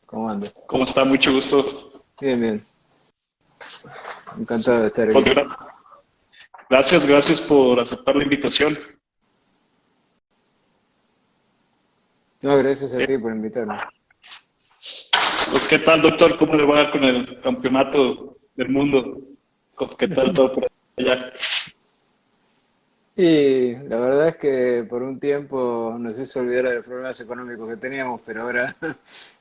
¿Cómo anda? ¿Cómo está? Mucho gusto. Bien, bien. Encantado de estar Pues aquí. gracias por aceptar la invitación. No, gracias a Eh, ti por invitarme. Pues, ¿qué tal, doctor? ¿Cómo le va con el campeonato del mundo? ¿Qué tal todo por allá? Y la verdad es que por un tiempo nos hizo olvidar de los problemas económicos que teníamos, pero ahora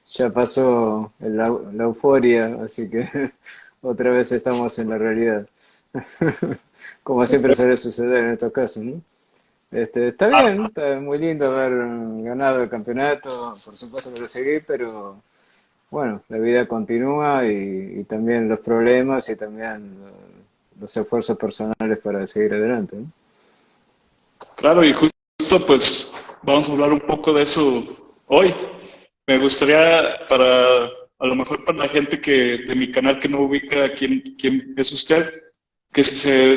ya pasó la euforia, así que otra vez estamos en la realidad. Como siempre suele suceder en estos casos, ¿no? Está bien, está muy lindo haber ganado el campeonato, por supuesto que lo seguí, pero bueno, la vida continúa y también los problemas y también los esfuerzos personales para seguir adelante, ¿no? Claro, y justo pues vamos a hablar un poco de eso hoy. Me gustaría a lo mejor para la gente de mi canal que no ubica quién es usted, que si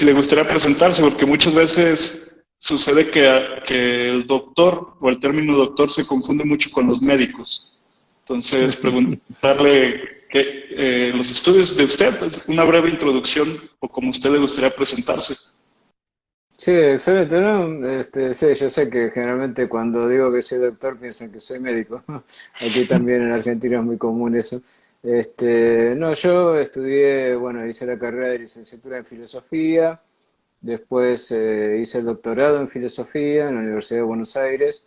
le gustaría presentarse, porque muchas veces sucede que el doctor o el término doctor se confunde mucho con los médicos. Entonces, preguntarle los estudios de usted, pues, una breve introducción o como a usted le gustaría presentarse. Sí, excelente, ¿no? Sí, yo sé que generalmente cuando digo que soy doctor piensan que soy médico. Aquí también en Argentina es muy común eso. No, yo estudié, bueno, hice la carrera de licenciatura en filosofía, después hice el doctorado en filosofía en la Universidad de Buenos Aires.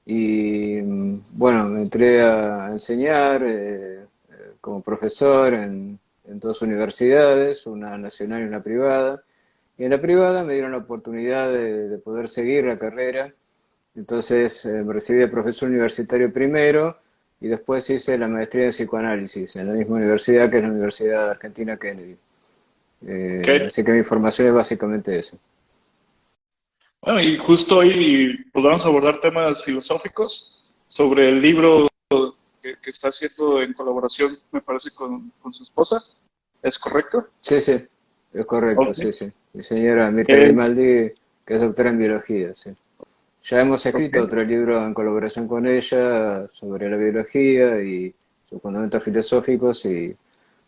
Y bueno, me entré a enseñar como profesor en dos universidades, una nacional y una privada. Y en la privada me dieron la oportunidad de poder seguir la carrera. Entonces me recibí de profesor universitario primero y después hice la maestría en psicoanálisis en la misma universidad que es la Universidad Argentina Kennedy. ¿Ok? Así que mi formación es básicamente eso. Bueno, y justo hoy pues, vamos a abordar temas filosóficos sobre el libro que está haciendo en colaboración, me parece, con su esposa. ¿Es correcto? Sí, sí, es correcto, Ok. sí, sí. Mi señora Mirta Eh, Grimaldi, que es doctora en biología, sí. Ya hemos ok. escrito otro libro en colaboración con ella sobre la biología y sus fundamentos filosóficos y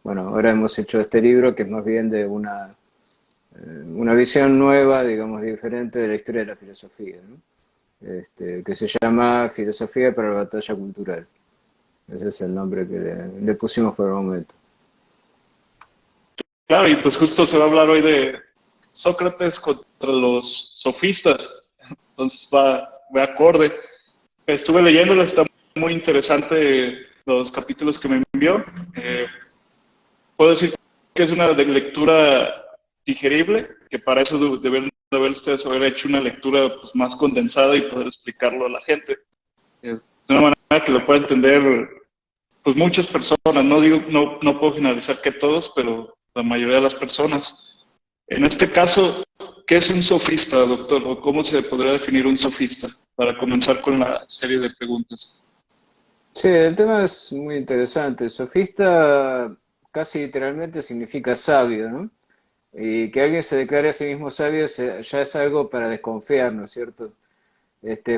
bueno, ahora hemos hecho este libro que es más bien de una visión nueva, digamos, diferente de la historia de la filosofía, ¿no? Que se llama Filosofía para la batalla cultural. Ese es el nombre que le pusimos por el momento. Claro, y pues justo se va a hablar hoy de Sócrates contra los sofistas. Entonces va acorde. Estuve leyéndolo, está muy interesante los capítulos que me envió. Eh, Puedo decir que es una de lectura digerible, que para eso deben de haber ustedes haber hecho una lectura pues, más condensada y poder explicarlo a la gente. De una manera que lo pueda entender pues muchas personas, no digo, no puedo generalizar que todos, pero la mayoría de las personas. En este caso, ¿qué es un sofista, doctor? ¿O cómo se podría definir un sofista? Para comenzar con la serie de preguntas. Sí, el tema es muy interesante. Sofista casi literalmente significa sabio, ¿no? Y que alguien se declare a sí mismo sabio ya es algo para desconfiar, ¿no es cierto?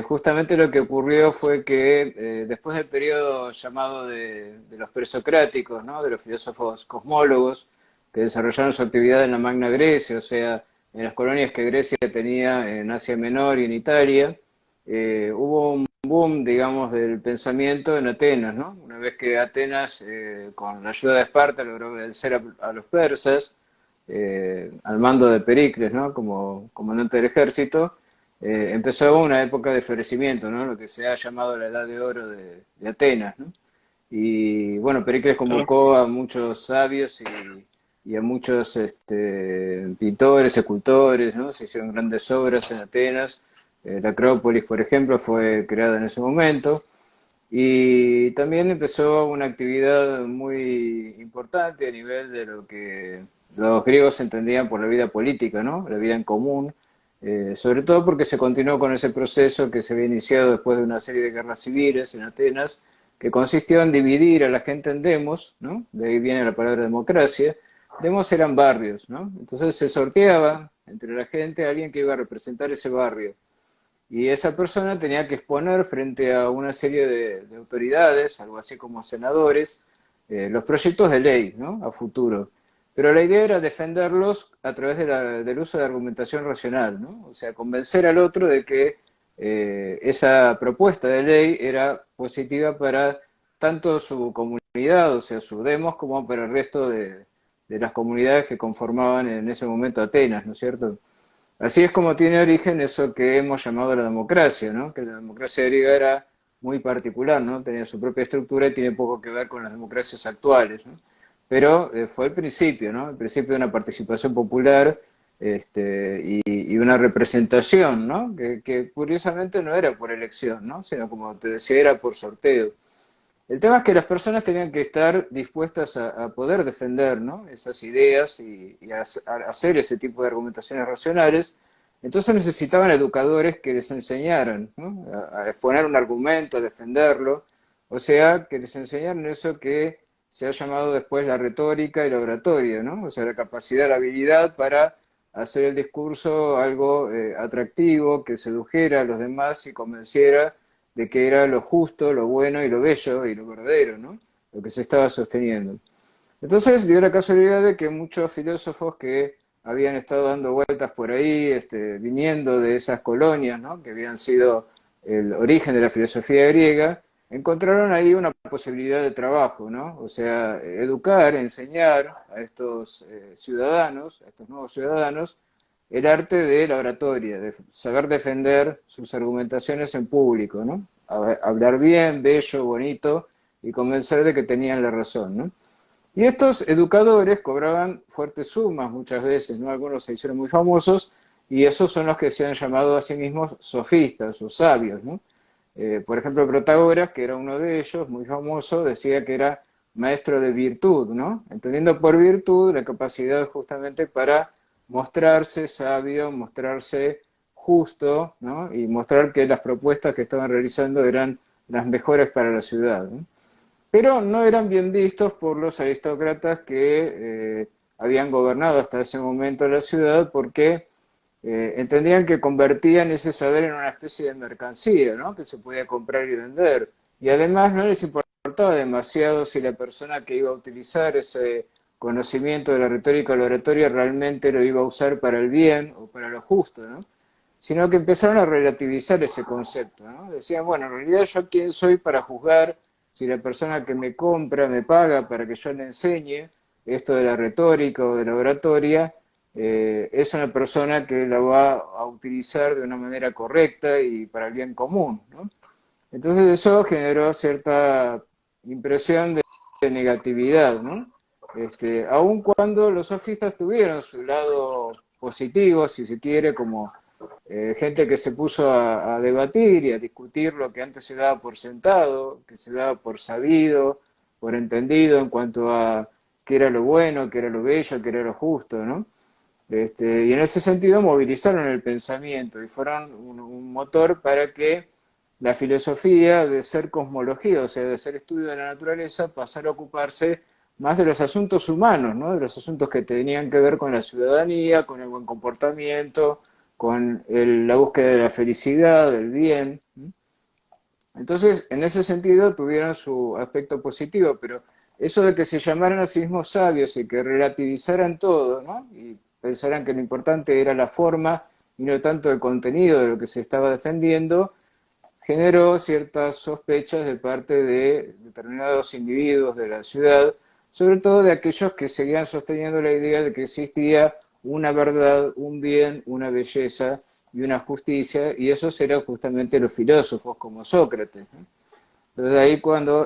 Justamente lo que ocurrió fue que después del periodo llamado de los presocráticos, ¿no? De los filósofos cosmólogos que desarrollaron su actividad en la Magna Grecia, o sea, en las colonias que Grecia tenía en Asia Menor y en Italia, hubo un boom, digamos, del pensamiento en Atenas, ¿no? Una vez que Atenas, con la ayuda de Esparta, logró vencer a los persas, al mando de Pericles, ¿no? Como comandante del ejército, empezó una época de florecimiento, ¿no? Lo que se ha llamado la Edad de Oro de Atenas, ¿no? Y bueno, Pericles Claro. convocó a muchos sabios y a muchos pintores, escultores, ¿no? Se hicieron grandes obras en Atenas. La Acrópolis, por ejemplo, fue creada en ese momento. Y también empezó una actividad muy importante a nivel de lo que los griegos entendían por la vida política, ¿no? La vida en común, sobre todo porque se continuó con ese proceso que se había iniciado después de una serie de guerras civiles en Atenas, que consistió en dividir a la gente en demos, ¿no? De ahí viene la palabra democracia. Demos eran barrios, ¿no? Entonces se sorteaba entre la gente a alguien que iba a representar ese barrio. y esa persona tenía que exponer frente a una serie de autoridades, algo así como senadores, los proyectos de ley, ¿no? A futuro. Pero la idea era defenderlos a través del uso de argumentación racional, ¿no? O sea, convencer al otro de que esa propuesta de ley era positiva para tanto su comunidad, o sea, su demos, como para el resto de las comunidades que conformaban en ese momento Atenas, ¿no es cierto? Así es como tiene origen eso que hemos llamado la democracia, ¿no? Que la democracia griega era muy particular, ¿no? Tenía su propia estructura y tiene poco que ver con las democracias actuales, ¿no? Pero fue el principio, ¿no? El principio de una participación popular y una representación, ¿no? Que curiosamente no era por elección, ¿no? Sino como te decía, era por sorteo. El tema es que las personas tenían que estar dispuestas a poder defender, ¿no? Esas ideas y a hacer ese tipo de argumentaciones racionales. Entonces necesitaban educadores que les enseñaran, ¿no? A exponer un argumento, a defenderlo. O sea, que les enseñaran eso que se ha llamado después la retórica y la oratoria, ¿no? O sea, la capacidad, la habilidad para hacer el discurso algo atractivo, que sedujera a los demás y convenciera de que era lo justo, lo bueno y lo bello y lo verdadero, ¿no? Lo que se estaba sosteniendo. Entonces dio la casualidad de que muchos filósofos que habían estado dando vueltas por ahí, viniendo de esas colonias, ¿no? Que habían sido el origen de la filosofía griega, encontraron ahí una posibilidad de trabajo, ¿no? O sea, educar, enseñar a estos ciudadanos, a estos nuevos ciudadanos, el arte de la oratoria, de saber defender sus argumentaciones en público, ¿no? Hablar bien, bello, bonito y convencer de que tenían la razón, ¿no? Y estos educadores cobraban fuertes sumas muchas veces, ¿no? Algunos se hicieron muy famosos y esos son los que se han llamado a sí mismos sofistas o sabios, ¿no? Por ejemplo, Protagoras, que era uno de ellos, muy famoso, decía que era maestro de virtud, ¿no? Entendiendo por virtud la capacidad justamente para mostrarse sabio, mostrarse justo, ¿no? Y mostrar que las propuestas que estaban realizando eran las mejores para la ciudad, ¿no? Pero no eran bien vistos por los aristócratas que habían gobernado hasta ese momento la ciudad porque entendían que convertían ese saber en una especie de mercancía, ¿no? Que se podía comprar y vender. Y además no les importaba demasiado si la persona que iba a utilizar ese conocimiento de la retórica o la oratoria realmente lo iba a usar para el bien o para lo justo, ¿no? Sino que empezaron a relativizar ese concepto, ¿no? Decían, bueno, en realidad yo quién soy para juzgar si la persona que me compra me paga para que yo le enseñe esto de la retórica o de la oratoria, es una persona que la va a utilizar de una manera correcta y para el bien común, ¿no? Entonces eso generó cierta impresión de negatividad, ¿no? Aun cuando los sofistas tuvieron su lado positivo, si se quiere, como gente que se puso a debatir y a discutir lo que antes se daba por sentado, que se daba por sabido, por entendido en cuanto a qué era lo bueno, qué era lo bello, qué era lo justo, ¿no? Y en ese sentido movilizaron el pensamiento y fueron un motor para que la filosofía de ser cosmología, o sea, de ser estudio de la naturaleza, pasara a ocuparse más de los asuntos humanos, ¿no? De los asuntos que tenían que ver con la ciudadanía, con el buen comportamiento, con la búsqueda de la felicidad, del bien. Entonces, en ese sentido tuvieron su aspecto positivo, pero eso de que se llamaran a sí mismos sabios y que relativizaran todo, ¿no? Y pensaran que lo importante era la forma y no tanto el contenido de lo que se estaba defendiendo, generó ciertas sospechas de parte de determinados individuos de la ciudad, sobre todo de aquellos que seguían sosteniendo la idea de que existía una verdad, un bien, una belleza y una justicia, y esos eran justamente los filósofos como Sócrates, ¿no? Entonces ahí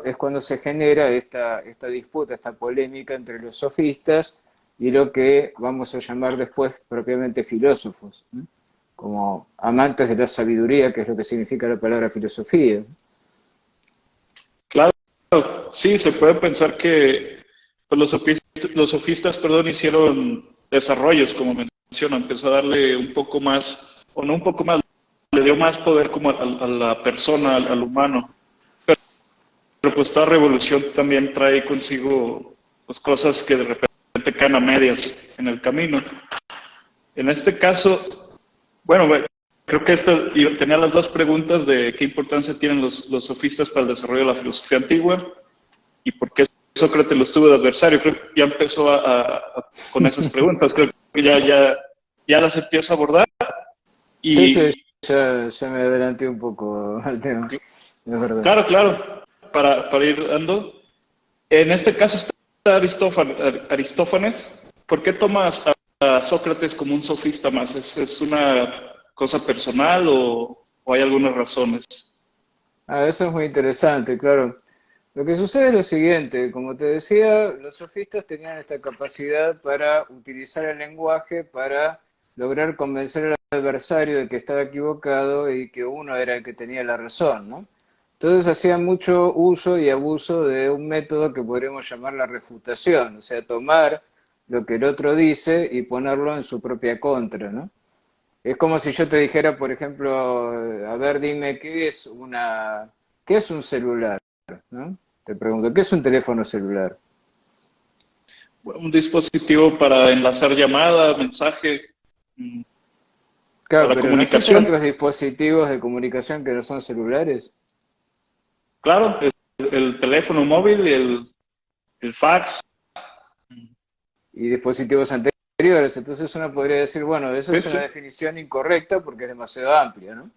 es cuando se genera esta disputa, esta polémica entre los sofistas y lo que vamos a llamar después propiamente filósofos, ¿no? Como amantes de la sabiduría, que es lo que significa la palabra filosofía. Claro, sí, se puede pensar que pues, los sofistas, perdón, hicieron desarrollos, como mencionan, empezó a darle un poco más, o no un poco más, le dio más poder como a la persona, al humano. Pero pues toda revolución también trae consigo pues, cosas que de repente caen a medias en el camino. En este caso, bueno, creo que yo tenía las dos preguntas de qué importancia tienen los sofistas para el desarrollo de la filosofía antigua y por qué Sócrates los tuvo de adversario. Creo que ya empezó con esas preguntas, creo que ya las empiezo a abordar. Sí, sí, Y ya me adelanté un poco al tema, es verdad. claro, claro, para ir dando. En este caso está Aristófanes. ¿Por qué tomas a Sócrates como un sofista más? ¿Es una cosa personal o hay algunas razones? Ah, eso es muy interesante, claro. Lo que sucede es lo siguiente, como te decía, los sofistas tenían esta capacidad para utilizar el lenguaje para lograr convencer al adversario de que estaba equivocado y que uno era el que tenía la razón, ¿no? Entonces hacían mucho uso y abuso de un método que podríamos llamar la refutación, o sea, tomar lo que el otro dice y ponerlo en su propia contra, ¿no? Es como si yo te dijera, por ejemplo, a ver, dime, qué es un celular? ¿No? Te pregunto, ¿qué es un teléfono celular? Un dispositivo para enlazar llamadas, mensaje, mm, Claro, para pero ¿no existen comunicación. otros dispositivos de comunicación que no son celulares? Claro, el teléfono móvil, el fax. Y dispositivos anteriores. Entonces uno podría decir, bueno, eso Sí, es una sí, definición incorrecta porque es demasiado amplia, ¿no?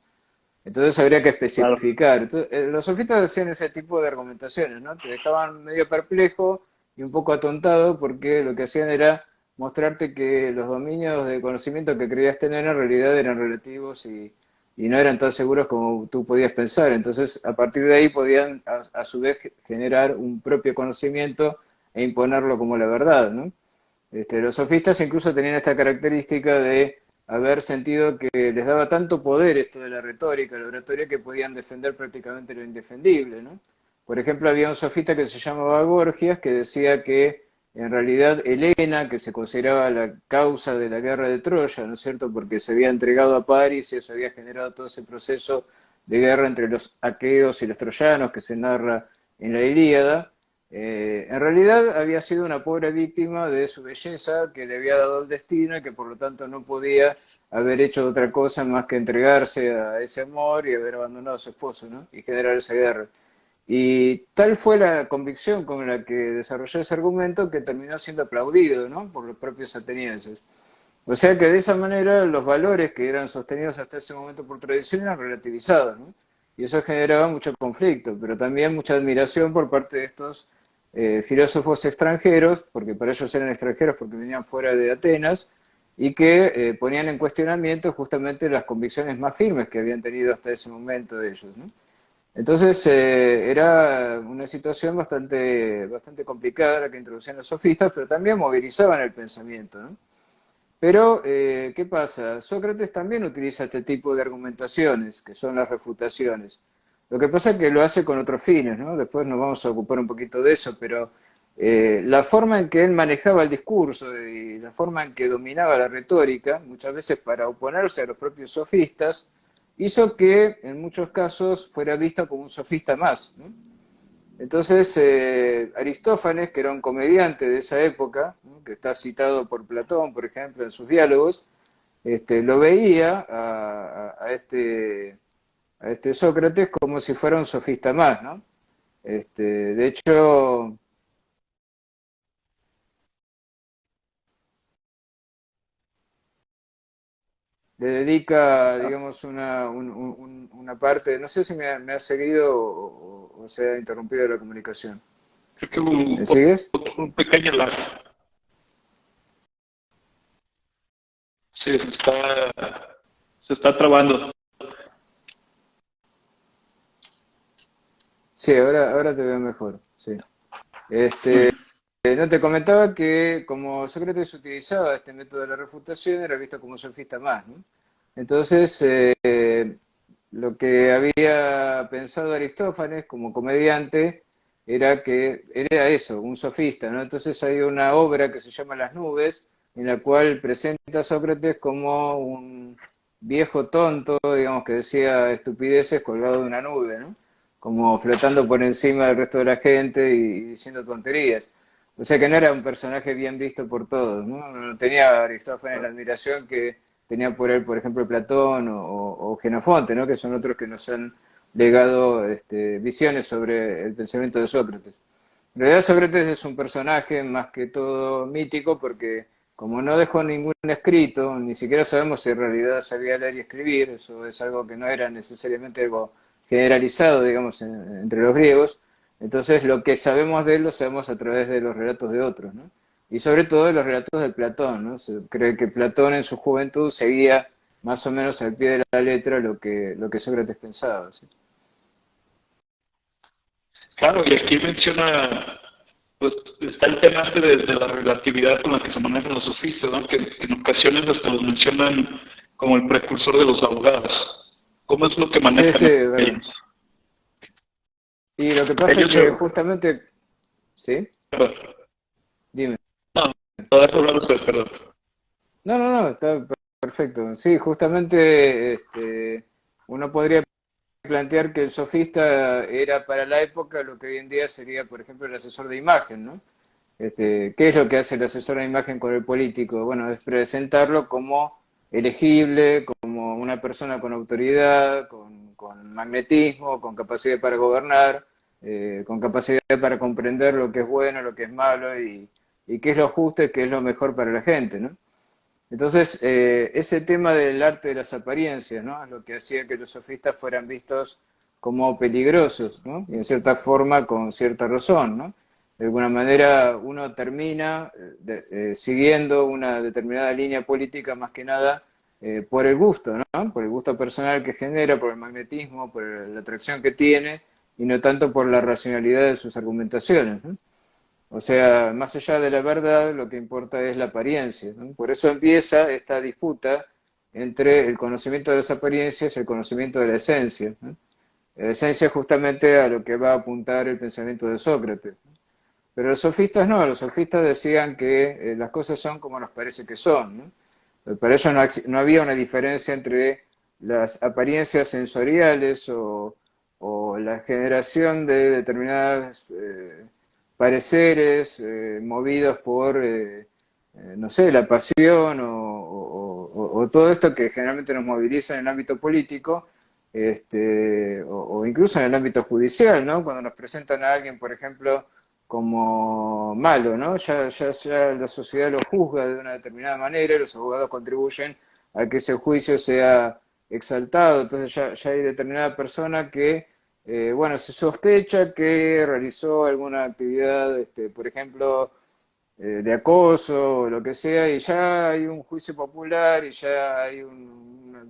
Entonces habría que claro. especificar. Entonces, los sofistas hacían ese tipo de argumentaciones, ¿no? Te dejaban medio perplejo y un poco atontado porque lo que hacían era mostrarte que los dominios de conocimiento que creías tener en realidad eran relativos y no eran tan seguros como tú podías pensar. Entonces, a partir de ahí podían a su vez generar un propio conocimiento e imponerlo como la verdad, ¿no? Los sofistas incluso tenían esta característica de haber sentido que les daba tanto poder esto de la retórica, la oratoria, que podían defender prácticamente lo indefendible, ¿no? Por ejemplo, había un sofista que se llamaba Gorgias que decía que en realidad Helena, que se consideraba la causa de la guerra de Troya, ¿no es cierto?, porque se había entregado a París y eso había generado todo ese proceso de guerra entre los aqueos y los troyanos que se narra en la Ilíada, en realidad había sido una pobre víctima de su belleza que le había dado el destino y que por lo tanto no podía haber hecho otra cosa más que entregarse a ese amor y haber abandonado a su esposo, ¿no? Y generar esa guerra. Y tal fue la convicción con la que desarrolló ese argumento que terminó siendo aplaudido, ¿no? Por los propios atenienses. O sea que de esa manera los valores que eran sostenidos hasta ese momento por tradición eran relativizados, ¿no? Y eso generaba mucho conflicto, pero también mucha admiración por parte de estos filósofos extranjeros, porque para ellos eran extranjeros porque venían fuera de Atenas, y que ponían en cuestionamiento justamente las convicciones más firmes que habían tenido hasta ese momento ellos, ¿no? Entonces era una situación bastante complicada la que introducían los sofistas, pero también movilizaban el pensamiento, ¿no? Pero, ¿qué pasa? Sócrates también utiliza este tipo de argumentaciones, que son las refutaciones. Lo que pasa es que lo hace con otros fines, ¿no? Después nos vamos a ocupar un poquito de eso, pero la forma en que él manejaba el discurso y la forma en que dominaba la retórica, muchas veces para oponerse a los propios sofistas, hizo que en muchos casos fuera visto como un sofista más, ¿no? Entonces, Aristófanes, que era un comediante de esa época, ¿no?, que está citado por Platón, por ejemplo, en sus diálogos, lo veía a este Sócrates como si fuera un sofista más, ¿no? De hecho, le dedica, digamos, una parte, no sé si me ha seguido o se ha interrumpido la comunicación. Creo que ¿Me sigues? un pequeño lag. Sí, se está trabando. Sí, ahora te veo mejor, sí. Muy Este, bien. no te comentaba que como Sócrates utilizaba este método de la refutación, era visto como un sofista más, ¿no? Entonces, lo que había pensado Aristófanes como comediante era que era eso, un sofista, ¿no? Entonces hay una obra que se llama Las nubes, en la cual presenta a Sócrates como un viejo tonto, digamos, que decía estupideces colgado de una nube, ¿no? Como flotando por encima del resto de la gente y diciendo tonterías. O sea que no era un personaje bien visto por todos, ¿no? No tenía Aristófanes la admiración que tenía por él, por ejemplo, Platón o Jenofonte, ¿no? Que son otros que nos han legado visiones sobre el pensamiento de Sócrates. En realidad Sócrates es un personaje más que todo mítico porque como no dejó ningún escrito, ni siquiera sabemos si en realidad sabía leer y escribir, eso es algo que no era necesariamente algo generalizado, digamos, entre los griegos, entonces lo que sabemos de él lo sabemos a través de los relatos de otros, ¿no? Y sobre todo de los relatos de Platón, ¿no? Se cree que Platón en su juventud seguía más o menos al pie de la letra lo que Sócrates pensaba, ¿sí? Claro, y aquí menciona, pues está el tema de la relatividad con la que se manejan los sofistas, ¿no? Que en ocasiones hasta los mencionan como el precursor de los abogados. ¿Cómo es lo que Sí, sí, manejan es verdad. ellos? Y lo que pasa es Ellos, que justamente, ¿sí? perdón, Dime. no, no dejo hablar usted, perdón. No, no, no, está perfecto. Sí, justamente uno podría plantear que el sofista era para la época lo que hoy en día sería, por ejemplo, el asesor de imagen, ¿no? ¿Qué es lo que hace el asesor de imagen con el político? Bueno, es presentarlo como elegible, como una persona con autoridad, con magnetismo, con capacidad para gobernar, con capacidad para comprender lo que es bueno, lo que es malo y qué es lo justo y qué es lo mejor para la gente, ¿no? Entonces, ese tema del arte de las apariencias, ¿no? Es lo que hacía que los sofistas fueran vistos como peligrosos, ¿no? Y en cierta forma con cierta razón, ¿no? De alguna manera uno termina siguiendo una determinada línea política más que nada por el gusto, ¿no? Por el gusto personal que genera, por el magnetismo, por la atracción que tiene y no tanto por la racionalidad de sus argumentaciones, ¿no? O sea, más allá de la verdad, lo que importa es la apariencia, ¿no? Por eso empieza esta disputa entre el conocimiento de las apariencias y el conocimiento de la esencia, ¿no? La esencia es justamente a lo que va a apuntar el pensamiento de Sócrates. Pero los sofistas no, los sofistas decían que las cosas son como nos parece que son, ¿no? Para ellos no había una diferencia entre las apariencias sensoriales o la generación de determinadas pareceres movidos por, no sé, la pasión o todo esto que generalmente nos moviliza en el ámbito político, o incluso en el ámbito judicial, ¿no? Cuando nos presentan a alguien, por ejemplo, como malo, ¿no? Ya la sociedad lo juzga de una determinada manera y los abogados contribuyen a que ese juicio sea exaltado. Entonces ya hay determinada persona que, bueno, se sospecha que realizó alguna actividad, por ejemplo, de acoso o lo que sea, y ya hay un juicio popular y ya hay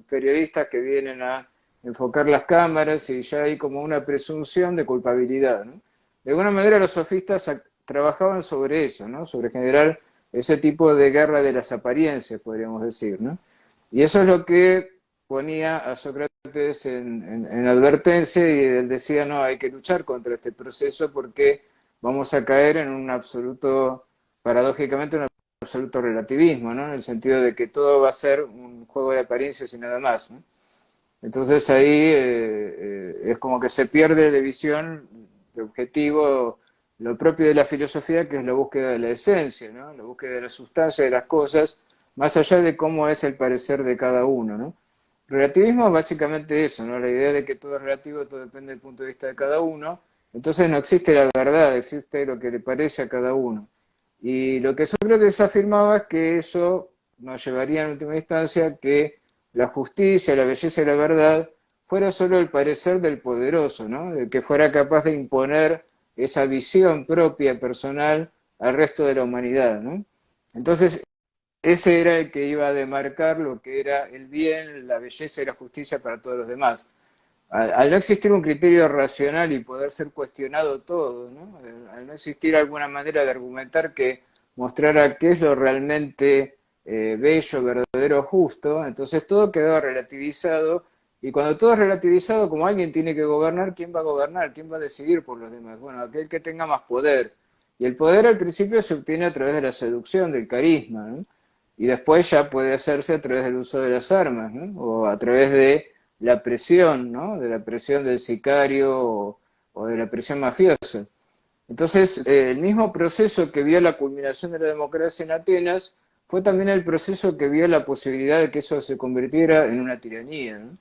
periodistas que vienen a enfocar las cámaras y ya hay como una presunción de culpabilidad, ¿no? De alguna manera los sofistas trabajaban sobre eso, ¿no? Sobre generar ese tipo de guerra de las apariencias, podríamos decir, ¿no? Y eso es lo que ponía a Sócrates en advertencia y él decía, no, hay que luchar contra este proceso porque vamos a caer en un absoluto, paradójicamente, un absoluto relativismo, ¿no? En el sentido de que todo va a ser un juego de apariencias y nada más, ¿no? Entonces ahí es como que se pierde de visión, de objetivo, lo propio de la filosofía, que es la búsqueda de la esencia, ¿no? La búsqueda de la sustancia de las cosas, más allá de cómo es el parecer de cada uno, ¿no? Relativismo es básicamente eso, ¿no? La idea de que todo es relativo, todo depende del punto de vista de cada uno. Entonces no existe la verdad, existe lo que le parece a cada uno. Y lo que Sócrates afirmaba es que eso nos llevaría en última instancia a que la justicia, la belleza y la verdad fuera solo el parecer del poderoso, ¿no? Del que fuera capaz de imponer esa visión propia, personal, al resto de la humanidad, ¿no? Entonces, ese era el que iba a demarcar lo que era el bien, la belleza y la justicia para todos los demás. Al no existir un criterio racional y poder ser cuestionado todo, ¿no? Al no existir alguna manera de argumentar que mostrara qué es lo realmente bello, verdadero, justo, entonces todo quedaba relativizado y cuando todo es relativizado, como alguien tiene que gobernar, ¿quién va a gobernar? ¿Quién va a decidir por los demás? Bueno, aquel que tenga más poder. Y el poder al principio se obtiene a través de la seducción, del carisma, ¿no? Y después ya puede hacerse a través del uso de las armas, ¿no? O a través de la presión, ¿no? De la presión del sicario o de la presión mafiosa. Entonces, el mismo proceso que vio la culminación de la democracia en Atenas fue también el proceso que vio la posibilidad de que eso se convirtiera en una tiranía, ¿no?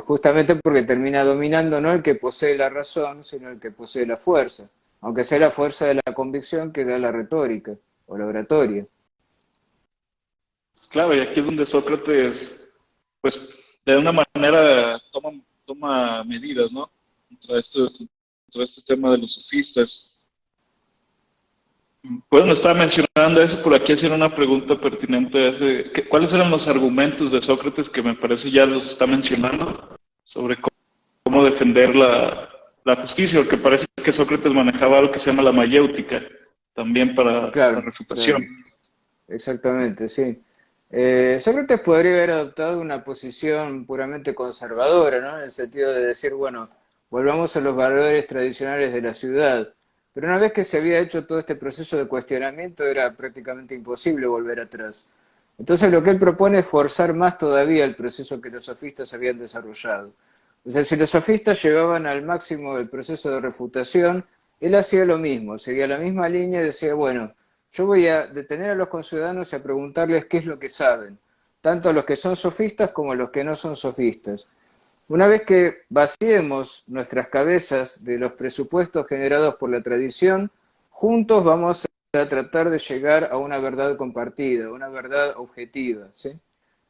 Justamente porque termina dominando no el que posee la razón, sino el que posee la fuerza, aunque sea la fuerza de la convicción que da la retórica o la oratoria. Claro, y aquí es donde Sócrates, pues, de una manera toma medidas, ¿no? Contra este tema de los sofistas. Bueno, estaba mencionando eso, por aquí hacer una pregunta pertinente. ¿Cuáles eran los argumentos de Sócrates que me parece ya los está mencionando sobre cómo defender la justicia? Porque parece que Sócrates manejaba algo que se llama la mayéutica, también para la Claro, refutación. claro, exactamente, sí. Sócrates podría haber adoptado una posición puramente conservadora, ¿no? En el sentido de decir, bueno, volvamos a los valores tradicionales de la ciudad. Pero una vez que se había hecho todo este proceso de cuestionamiento, era prácticamente imposible volver atrás. Entonces lo que él propone es forzar más todavía el proceso que los sofistas habían desarrollado. O sea, si los sofistas llevaban al máximo el proceso de refutación, él hacía lo mismo, seguía la misma línea y decía, bueno, yo voy a detener a los conciudadanos y a preguntarles qué es lo que saben, tanto a los que son sofistas como a los que no son sofistas. Una vez que vaciemos nuestras cabezas de los presupuestos generados por la tradición, juntos vamos a tratar de llegar a una verdad compartida, una verdad objetiva, ¿sí?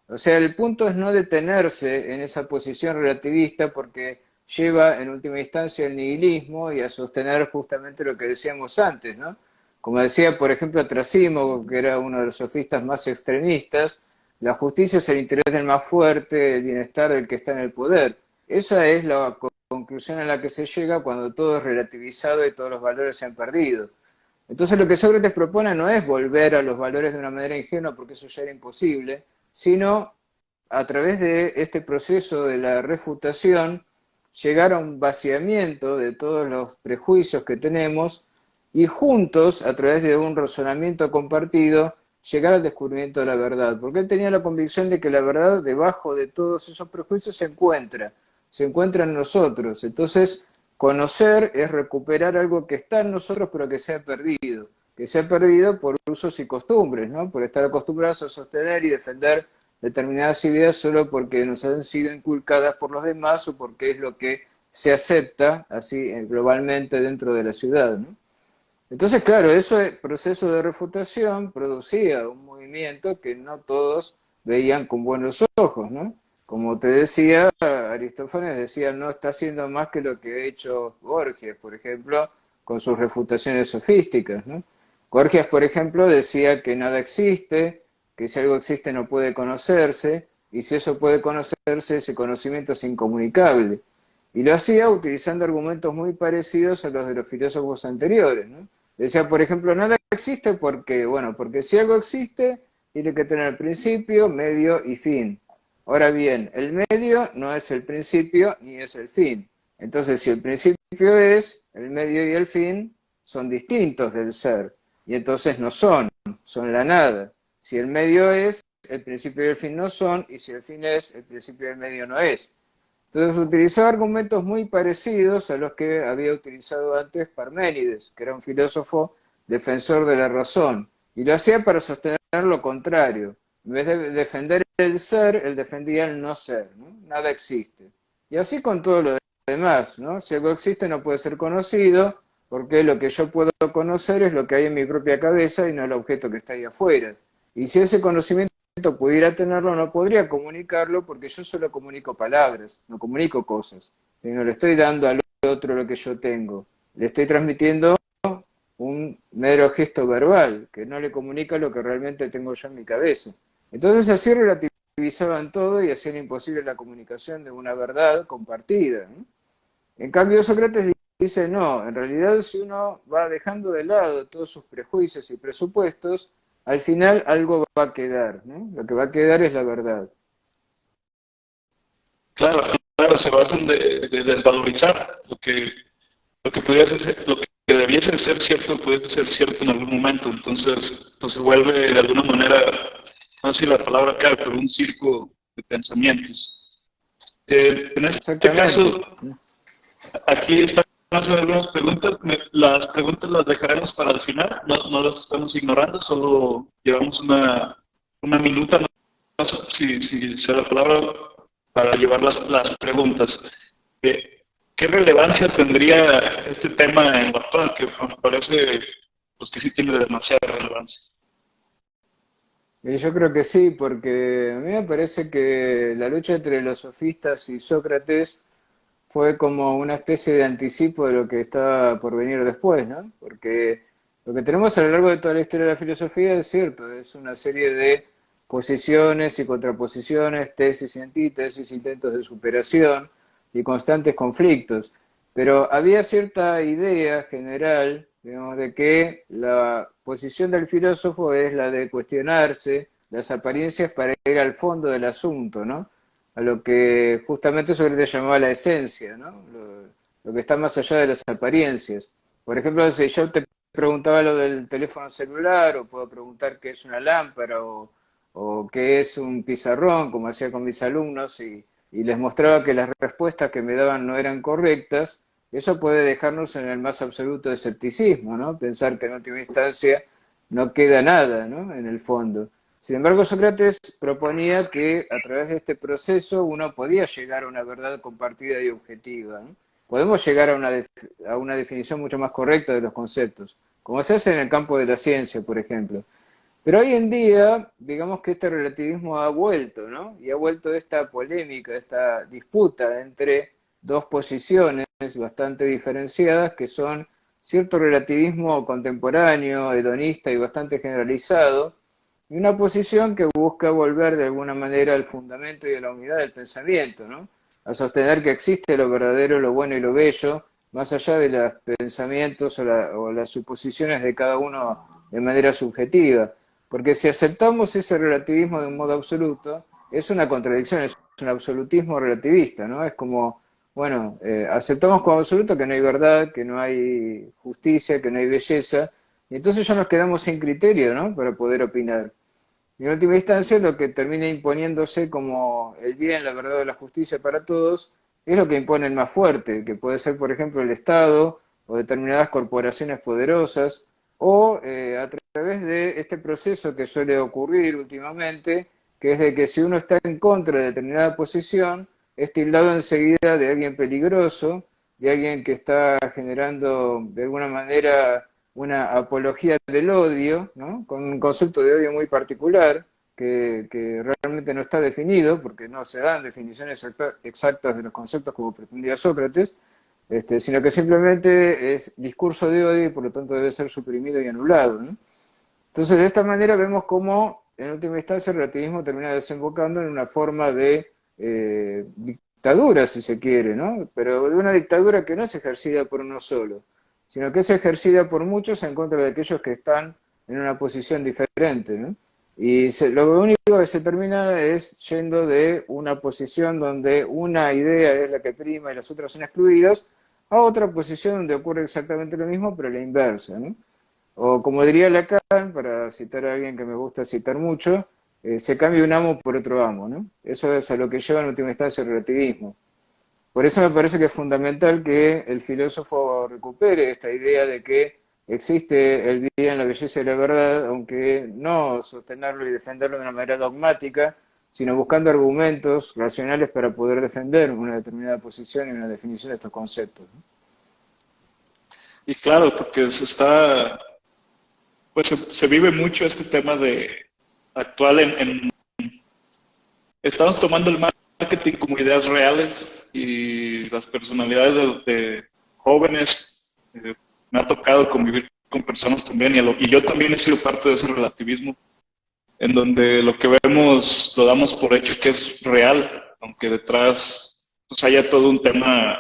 O sea, el punto es no detenerse en esa posición relativista porque lleva en última instancia al nihilismo y a sostener justamente lo que decíamos antes, ¿no? Como decía, por ejemplo, Trasímago, que era uno de los sofistas más extremistas, la justicia es el interés del más fuerte, el bienestar del que está en el poder. Esa es la conclusión a la que se llega cuando todo es relativizado y todos los valores se han perdido. Entonces lo que Sócrates propone no es volver a los valores de una manera ingenua, porque eso ya era imposible, sino a través de este proceso de la refutación, llegar a un vaciamiento de todos los prejuicios que tenemos y juntos, a través de un razonamiento compartido, llegar al descubrimiento de la verdad. Porque él tenía la convicción de que la verdad debajo de todos esos prejuicios se encuentra en nosotros. Entonces, conocer es recuperar algo que está en nosotros pero que se ha perdido por usos y costumbres, ¿no? Por estar acostumbrados a sostener y defender determinadas ideas solo porque nos han sido inculcadas por los demás o porque es lo que se acepta así globalmente dentro de la ciudad, ¿no? Entonces, claro, ese proceso de refutación producía un movimiento que no todos veían con buenos ojos, ¿no? Como te decía, Aristófanes decía, no está haciendo más que lo que ha hecho Gorgias, por ejemplo, con sus refutaciones sofísticas, ¿no? Gorgias, por ejemplo, decía que nada existe, que si algo existe no puede conocerse, y si eso puede conocerse, ese conocimiento es incomunicable. Y lo hacía utilizando argumentos muy parecidos a los de los filósofos anteriores, ¿no? Decía, por ejemplo, nada existe porque, bueno, porque si algo existe, tiene que tener principio, medio y fin. Ahora bien, el medio no es el principio ni es el fin. Entonces, si el principio es, el medio y el fin son distintos del ser. Y entonces no son, son la nada. Si el medio es, el principio y el fin no son, y si el fin es, el principio y el medio no es. Entonces utilizó argumentos muy parecidos a los que había utilizado antes Parménides, que era un filósofo defensor de la razón, y lo hacía para sostener lo contrario. En vez de defender el ser, él defendía el no ser, ¿no? Nada existe. Y así con todo lo demás, ¿no? Si algo existe no puede ser conocido, porque lo que yo puedo conocer es lo que hay en mi propia cabeza y no el objeto que está ahí afuera. Y si ese conocimiento pudiera tenerlo, no podría comunicarlo porque yo solo comunico palabras, no comunico cosas. No le estoy dando al otro lo que yo tengo, le estoy transmitiendo un mero gesto verbal que no le comunica lo que realmente tengo yo en mi cabeza. Entonces así relativizaban todo y hacían imposible la comunicación de una verdad compartida, ¿no? En cambio Sócrates dice, no, en realidad si uno va dejando de lado todos sus prejuicios y presupuestos, al final algo va a quedar, ¿no? Lo que va a quedar es la verdad. Claro, claro, se basan de desvalorizar lo que pudiese ser, lo que debiese ser cierto pudiese ser cierto en algún momento. Entonces, pues se vuelve de alguna manera, no sé si la palabra cabe, pero un circo de pensamientos. En este Exactamente. caso, aquí está hacer algunas preguntas. Las preguntas las dejaremos para el final, no las estamos ignorando, solo llevamos una minuta, no sé si se da la palabra, para llevar las preguntas. ¿Qué relevancia tendría este tema en lo actual? Que me parece pues, que sí tiene demasiada relevancia. Y yo creo que sí, porque a mí me parece que la lucha entre los sofistas y Sócrates fue como una especie de anticipo de lo que está por venir después, ¿no? Porque lo que tenemos a lo largo de toda la historia de la filosofía es cierto, es una serie de posiciones y contraposiciones, tesis y antítesis, intentos de superación y constantes conflictos. Pero había cierta idea general, digamos, de que la posición del filósofo es la de cuestionarse las apariencias para ir al fondo del asunto, ¿no? A lo que justamente Sócrates llamaba la esencia, ¿no? Lo que está más allá de las apariencias. Por ejemplo, si yo te preguntaba lo del teléfono celular, o puedo preguntar qué es una lámpara, o qué es un pizarrón, como hacía con mis alumnos, y les mostraba que las respuestas que me daban no eran correctas, eso puede dejarnos en el más absoluto escepticismo, ¿no? Pensar que en última instancia no queda nada, ¿no? En el fondo. Sin embargo, Sócrates proponía que a través de este proceso uno podía llegar a una verdad compartida y objetiva, ¿no? Podemos llegar a una definición mucho más correcta de los conceptos, como se hace en el campo de la ciencia, por ejemplo. Pero hoy en día, digamos que este relativismo ha vuelto, ¿no? Y ha vuelto esta polémica, esta disputa entre dos posiciones bastante diferenciadas, que son cierto relativismo contemporáneo, hedonista y bastante generalizado, y una posición que busca volver de alguna manera al fundamento y a la unidad del pensamiento, ¿no? A sostener que existe lo verdadero, lo bueno y lo bello, más allá de los pensamientos o las suposiciones de cada uno de manera subjetiva. Porque si aceptamos ese relativismo de un modo absoluto, es una contradicción, es un absolutismo relativista, ¿no? Es como, bueno, aceptamos como absoluto que no hay verdad, que no hay justicia, que no hay belleza, y entonces ya nos quedamos sin criterio, ¿no? Para poder opinar. Y en última instancia, lo que termina imponiéndose como el bien, la verdad o la justicia para todos, es lo que impone el más fuerte, que puede ser, por ejemplo, el Estado o determinadas corporaciones poderosas, o a través de este proceso que suele ocurrir últimamente, que es de que si uno está en contra de determinada posición, es tildado enseguida de alguien peligroso, de alguien que está generando de alguna manera una apología del odio, ¿no? Con un concepto de odio muy particular, que realmente no está definido, porque no se dan definiciones exactas de los conceptos como pretendía Sócrates, sino que simplemente es discurso de odio y por lo tanto debe ser suprimido y anulado, ¿no? Entonces, de esta manera vemos cómo, en última instancia, el relativismo termina desembocando en una forma de dictadura, si se quiere, ¿no? Pero de una dictadura que no es ejercida por uno solo, sino que es ejercida por muchos en contra de aquellos que están en una posición diferente, ¿no? Y lo único que se termina es yendo de una posición donde una idea es la que prima y las otras son excluidas, a otra posición donde ocurre exactamente lo mismo, pero la inversa, ¿no? O como diría Lacan, para citar a alguien que me gusta citar mucho, se cambia un amo por otro amo, ¿no? Eso es a lo que lleva en última instancia el relativismo. Por eso me parece que es fundamental que el filósofo recupere esta idea de que existe el bien, la belleza y la verdad, aunque no sostenerlo y defenderlo de una manera dogmática, sino buscando argumentos racionales para poder defender una determinada posición y una definición de estos conceptos, ¿no? Y claro, porque pues se vive mucho este tema de actual estamos tomando el marketing como ideas reales y las personalidades de jóvenes. Me ha tocado convivir con personas también y yo también he sido parte de ese relativismo, en donde lo que vemos lo damos por hecho que es real, aunque detrás pues haya todo un tema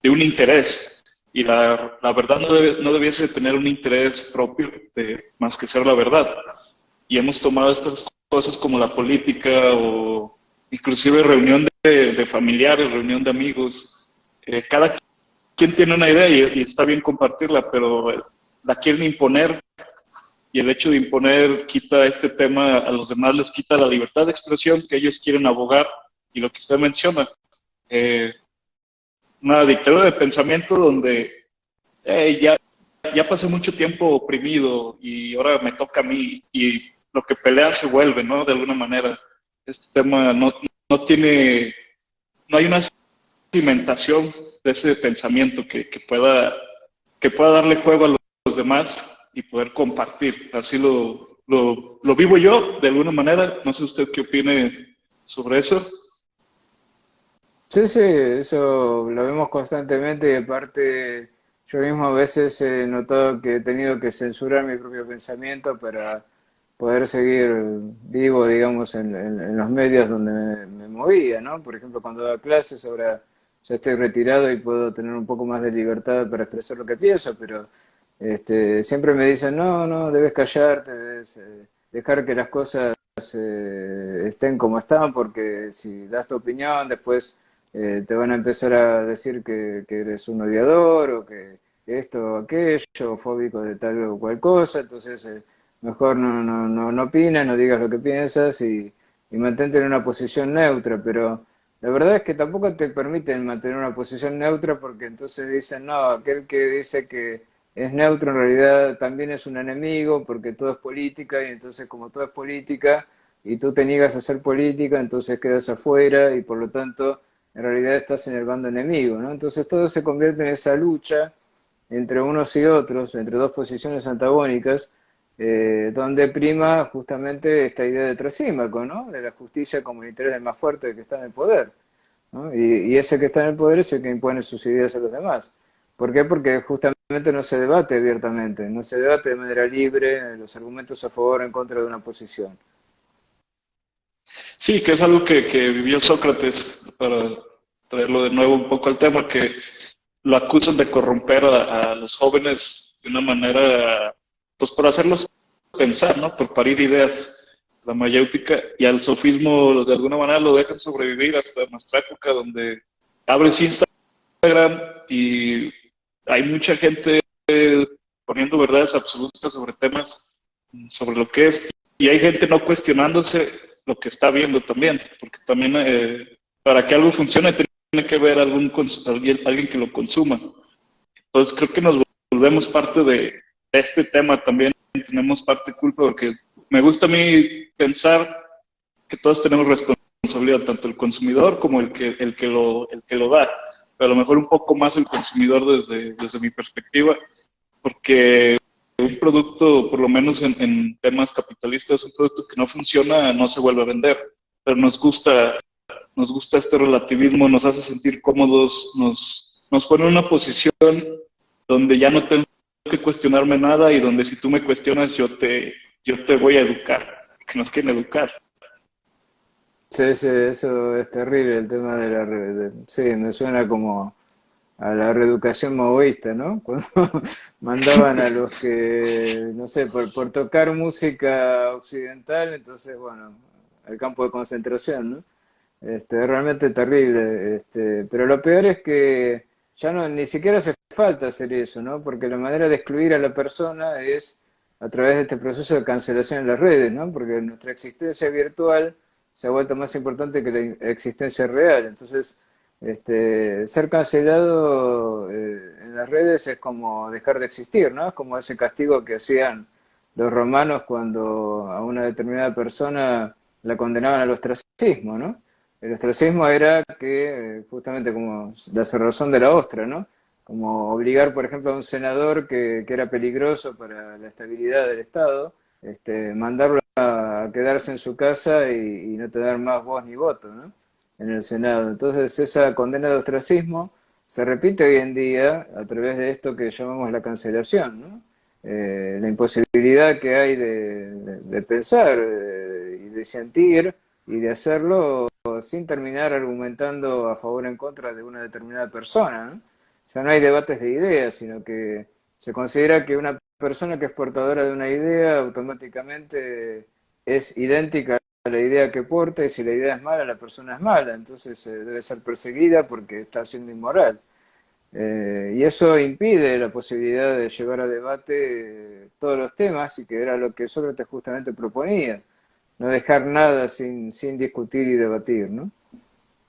de un interés. Y la verdad no debiese tener un interés propio más que ser la verdad. Y hemos tomado estas cosas como la política o inclusive reunión de familiares, reunión de amigos. Cada quien tiene una idea y está bien compartirla, pero la quieren imponer y el hecho de imponer quita este tema a los demás, les quita la libertad de expresión que ellos quieren abogar y lo que usted menciona. una dictadura de pensamiento donde ya, ya pasé mucho tiempo oprimido y ahora me toca a mí y lo que pelean se vuelve, ¿no? De alguna manera. Este tema no tiene, no hay una cimentación de ese pensamiento que pueda darle juego a los demás y poder compartir. Así lo vivo yo de alguna manera. No sé usted qué opine sobre eso. Sí, sí, eso lo vemos constantemente y aparte yo mismo a veces he notado que he tenido que censurar mi propio pensamiento para poder seguir vivo, digamos, en los medios donde me movía, ¿no? Por ejemplo, cuando daba clases, ahora ya estoy retirado y puedo tener un poco más de libertad para expresar lo que pienso, pero siempre me dicen, no, no, debes callarte, debes dejar que las cosas estén como están, porque si das tu opinión, después te van a empezar a decir que eres un odiador o que esto o aquello, fóbico de tal o cual cosa, entonces mejor no opines, no digas lo que piensas y mantente en una posición neutra, pero la verdad es que tampoco te permiten mantener una posición neutra porque entonces dicen, no, aquel que dice que es neutro en realidad también es un enemigo porque todo es política y entonces como todo es política y tú te niegas a hacer política, entonces quedas afuera y por lo tanto en realidad estás en el bando enemigo, ¿no? Entonces todo se convierte en esa lucha entre unos y otros, entre dos posiciones antagónicas, donde prima justamente esta idea de Trasímaco, ¿no? De la justicia como el interés del más fuerte, del que está en el poder, ¿no? Y ese que está en el poder es el que impone sus ideas a los demás. ¿Por qué? Porque justamente no se debate abiertamente, no se debate de manera libre los argumentos a favor o en contra de una posición. Sí, que es algo que vivió Sócrates, para traerlo de nuevo un poco al tema, que lo acusan de corromper a los jóvenes de una manera, pues por hacerlos pensar, ¿no? Por parir ideas, la mayéutica, y al sofismo de alguna manera lo dejan sobrevivir hasta nuestra época, donde abres Instagram y hay mucha gente poniendo verdades absolutas sobre temas, sobre lo que es, y hay gente no cuestionándose lo que está viendo también, porque también para que algo funcione tiene que haber alguien que lo consuma. Entonces creo que nos volvemos parte de este tema también, tenemos parte de culpa, porque me gusta a mí pensar que todos tenemos responsabilidad, tanto el consumidor como el que lo da, pero a lo mejor un poco más el consumidor desde mi perspectiva, porque un producto, por lo menos en temas capitalistas, un producto que no funciona no se vuelve a vender, pero nos gusta este relativismo, nos hace sentir cómodos, nos pone en una posición donde ya no tengo que cuestionarme nada y donde si tú me cuestionas yo te voy a educar, que nos quieren educar. Sí, sí, eso es terrible, el tema de sí, me suena como a la reeducación maoísta, ¿no? Cuando mandaban a los que, no sé, por tocar música occidental, entonces, bueno, al campo de concentración, ¿no? Es realmente terrible, pero lo peor es que ya no, ni siquiera hace falta hacer eso, ¿no? Porque la manera de excluir a la persona es a través de este proceso de cancelación en las redes, ¿no? Porque nuestra existencia virtual se ha vuelto más importante que la existencia real. Entonces, ser cancelado en las redes es como dejar de existir, ¿no? Es como ese castigo que hacían los romanos cuando a una determinada persona la condenaban al ostracismo, ¿no? El ostracismo era que, justamente como la cerrazón de la ostra, ¿no? Como obligar, por ejemplo, a un senador que era peligroso para la estabilidad del Estado, mandarlo a quedarse en su casa y no tener más voz ni voto, ¿no? En el Senado. Entonces, esa condena de ostracismo se repite hoy en día a través de esto que llamamos la cancelación, ¿no? La imposibilidad que hay de pensar y de sentir y de hacerlo sin terminar argumentando a favor o en contra de una determinada persona, ¿no? Ya no hay debates de ideas, sino que se considera que una persona que es portadora de una idea automáticamente es idéntica a la idea que porta y si la idea es mala, la persona es mala, entonces debe ser perseguida porque está siendo inmoral. Y eso impide la posibilidad de llevar a debate todos los temas y que era lo que Sócrates justamente proponía, no dejar nada sin discutir y debatir, ¿no?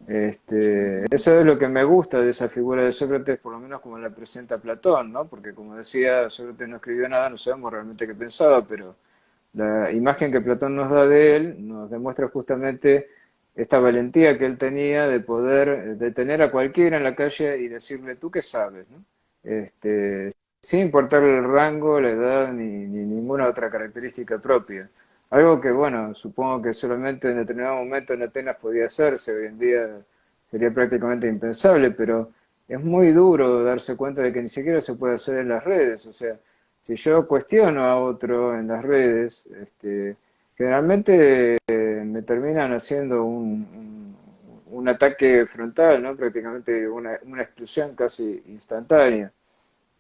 Eso es lo que me gusta de esa figura de Sócrates, por lo menos como la presenta Platón, ¿no? Porque como decía, Sócrates no escribió nada, no sabemos realmente qué pensaba, pero la imagen que Platón nos da de él nos demuestra justamente esta valentía que él tenía de poder detener a cualquiera en la calle y decirle, ¿tú qué sabes? ¿No? Sin importar el rango, la edad ni ninguna otra característica propia. Algo que, bueno, supongo que solamente en determinado momento en Atenas podía hacerse, hoy en día sería prácticamente impensable, pero es muy duro darse cuenta de que ni siquiera se puede hacer en las redes. O sea, si yo cuestiono a otro en las redes, generalmente me terminan haciendo un ataque frontal, ¿no? Prácticamente una exclusión casi instantánea.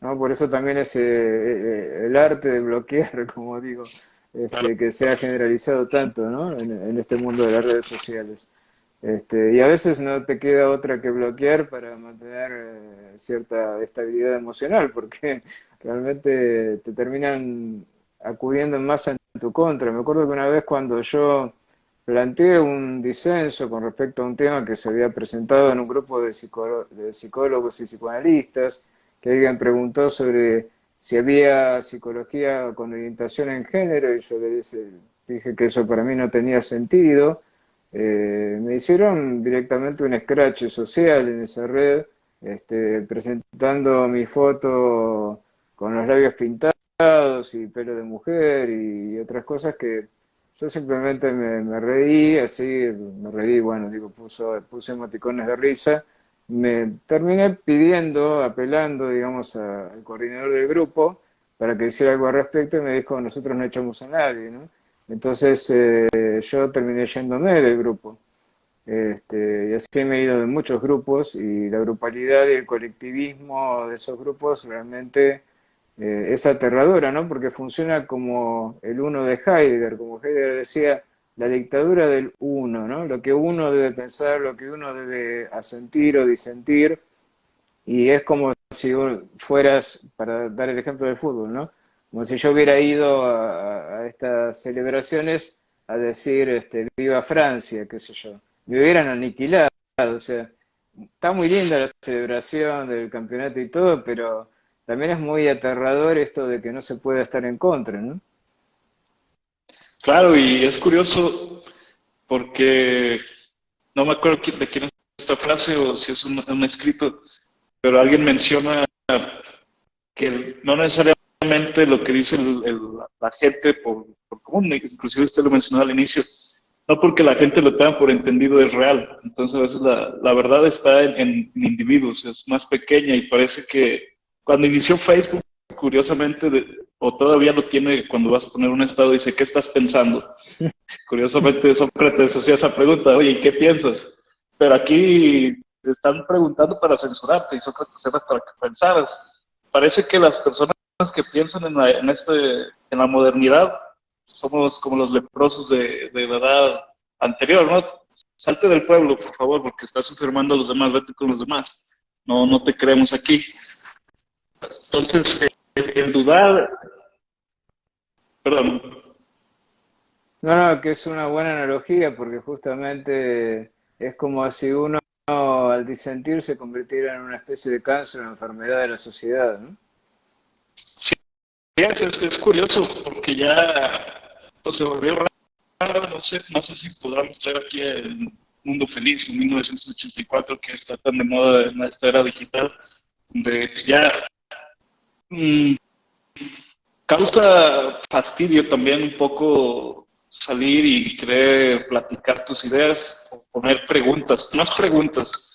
¿No? Por eso también es el arte de bloquear, como digo, Claro. que se ha generalizado tanto, ¿no? En este mundo de las redes sociales. Y a veces no te queda otra que bloquear para mantener cierta estabilidad emocional, porque realmente te terminan acudiendo más en tu contra. Me acuerdo que una vez cuando yo planteé un disenso con respecto a un tema que se había presentado en un grupo de psicólogos y psicoanalistas, que alguien preguntó sobre si había psicología con orientación en género, y yo dije que eso para mí no tenía sentido. Me hicieron directamente un scratch social en esa red, presentando mi foto con los labios pintados y pelo de mujer y otras cosas que yo simplemente me reí, así, me reí, bueno, digo, puse emoticones de risa. Me terminé pidiendo, apelando, digamos, al coordinador del grupo para que hiciera algo al respecto y me dijo, nosotros no echamos a nadie, ¿no? Entonces yo terminé yéndome del grupo. Y así me he ido de muchos grupos y la grupalidad y el colectivismo de esos grupos realmente es aterradora, ¿no? Porque funciona como el uno de Heidegger, como Heidegger decía, la dictadura del uno, ¿no? Lo que uno debe pensar, lo que uno debe asentir o disentir, y es como si fueras, para dar el ejemplo del fútbol, ¿no? Como si yo hubiera ido a estas celebraciones a decir, viva Francia, qué sé yo. Me hubieran aniquilado, o sea, está muy linda la celebración del campeonato y todo, pero también es muy aterrador esto de que no se puede estar en contra, ¿no? Claro, y es curioso porque no me acuerdo de quién es esta frase o si es un escrito, pero alguien menciona que no necesariamente lo que dice la gente por común, inclusive usted lo mencionó al inicio, no porque la gente lo tenga por entendido es real. Entonces a veces la verdad está en individuos, es más pequeña y parece que cuando inició Facebook, curiosamente, o todavía lo tiene cuando vas a poner un estado, dice, ¿qué estás pensando? Curiosamente Sócrates hacía esa pregunta, oye, ¿y qué piensas? Pero aquí te están preguntando para censurarte y Sócrates era para que pensaras. Parece que las personas que piensan en la modernidad somos como los leprosos de la edad anterior, ¿no? Salte del pueblo, por favor, porque estás enfermando a los demás, vete con los demás. No, no te creemos aquí. Entonces, el dudar, perdón, No, no, que es una buena analogía porque justamente es como si uno al disentir se convirtiera en una especie de cáncer o enfermedad de la sociedad, ¿no? sí, es curioso porque ya pues, se volvió raro, no sé si podamos traer aquí el Mundo Feliz en 1984 que está tan de moda en esta era digital, de que ya mm, causa fastidio también un poco salir y querer platicar tus ideas o poner preguntas, más preguntas,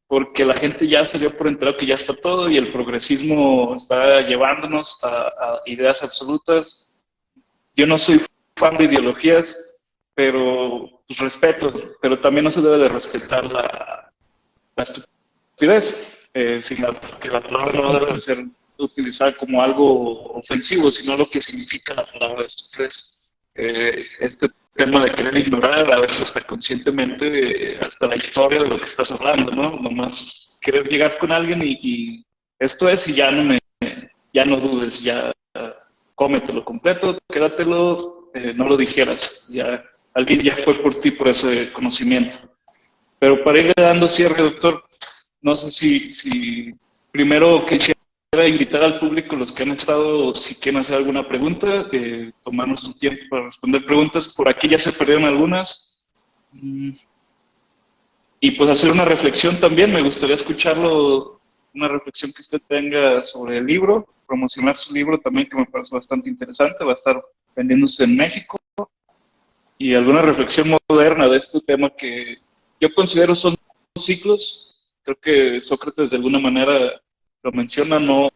porque la gente ya se dio por enterado que ya está todo y el progresismo está llevándonos a ideas absolutas. Yo no soy fan de ideologías, pero pues, respeto, pero también no se debe de respetar la estupidez, que la palabra no debe ser utilizada como algo ofensivo, sino lo que significa la palabra estupidez. Este tema de querer ignorar a veces hasta conscientemente hasta la historia de lo que estás hablando, ¿no? Nomás querer llegar con alguien y esto es y ya no dudes, ya cómetelo completo, quédatelo, no lo dijeras, ya alguien ya fue por ti por ese conocimiento. Pero para irle dando cierre, doctor, no sé si primero quisiera invitar al público, los que han estado, si quieren hacer alguna pregunta, tomarnos un tiempo para responder preguntas. Por aquí ya se perdieron algunas. Y pues hacer una reflexión también, me gustaría escucharlo, una reflexión que usted tenga sobre el libro, promocionar su libro también, que me parece bastante interesante, va a estar vendiéndose en México, y alguna reflexión moderna de este tema que yo considero son ciclos. Creo que Sócrates de alguna manera lo menciona, no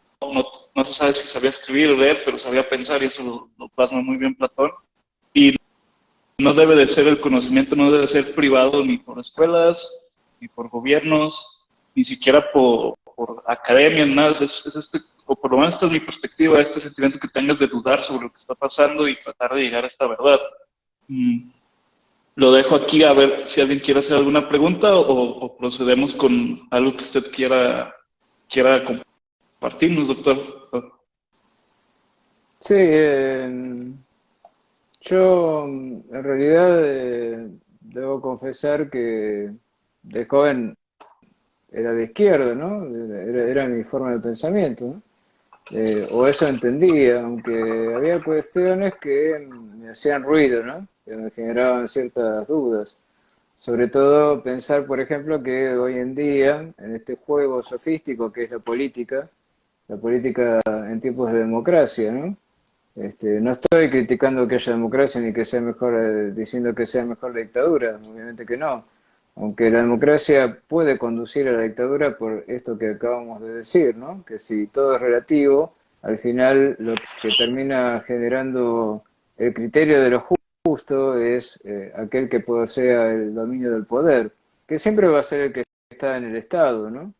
se sabe si sabía escribir o leer, pero sabía pensar, y eso lo plasma muy bien Platón. Y no debe de ser el conocimiento, no debe ser privado ni por escuelas, ni por gobiernos, ni siquiera por academia, nada. O por lo menos esta es mi perspectiva, este sentimiento que tengas de dudar sobre lo que está pasando y tratar de llegar a esta verdad. Lo dejo aquí a ver si alguien quiere hacer alguna pregunta o procedemos con algo que usted quiera compartirnos, doctor. Sí, yo en realidad debo confesar que de joven era de izquierda, ¿no? Era mi forma de pensamiento, ¿no? O eso entendía, aunque había cuestiones que me hacían ruido, ¿no? Que me generaban ciertas dudas. Sobre todo pensar, por ejemplo, que hoy en día, en este juego sofístico que es la política en tiempos de democracia, ¿no? No estoy criticando que haya democracia ni que sea mejor, diciendo que sea mejor la dictadura, obviamente que no. Aunque la democracia puede conducir a la dictadura por esto que acabamos de decir, ¿no? Que si todo es relativo, al final lo que termina generando el criterio de lo justo es aquel que posea el dominio del poder, que siempre va a ser el que está en el Estado, ¿no?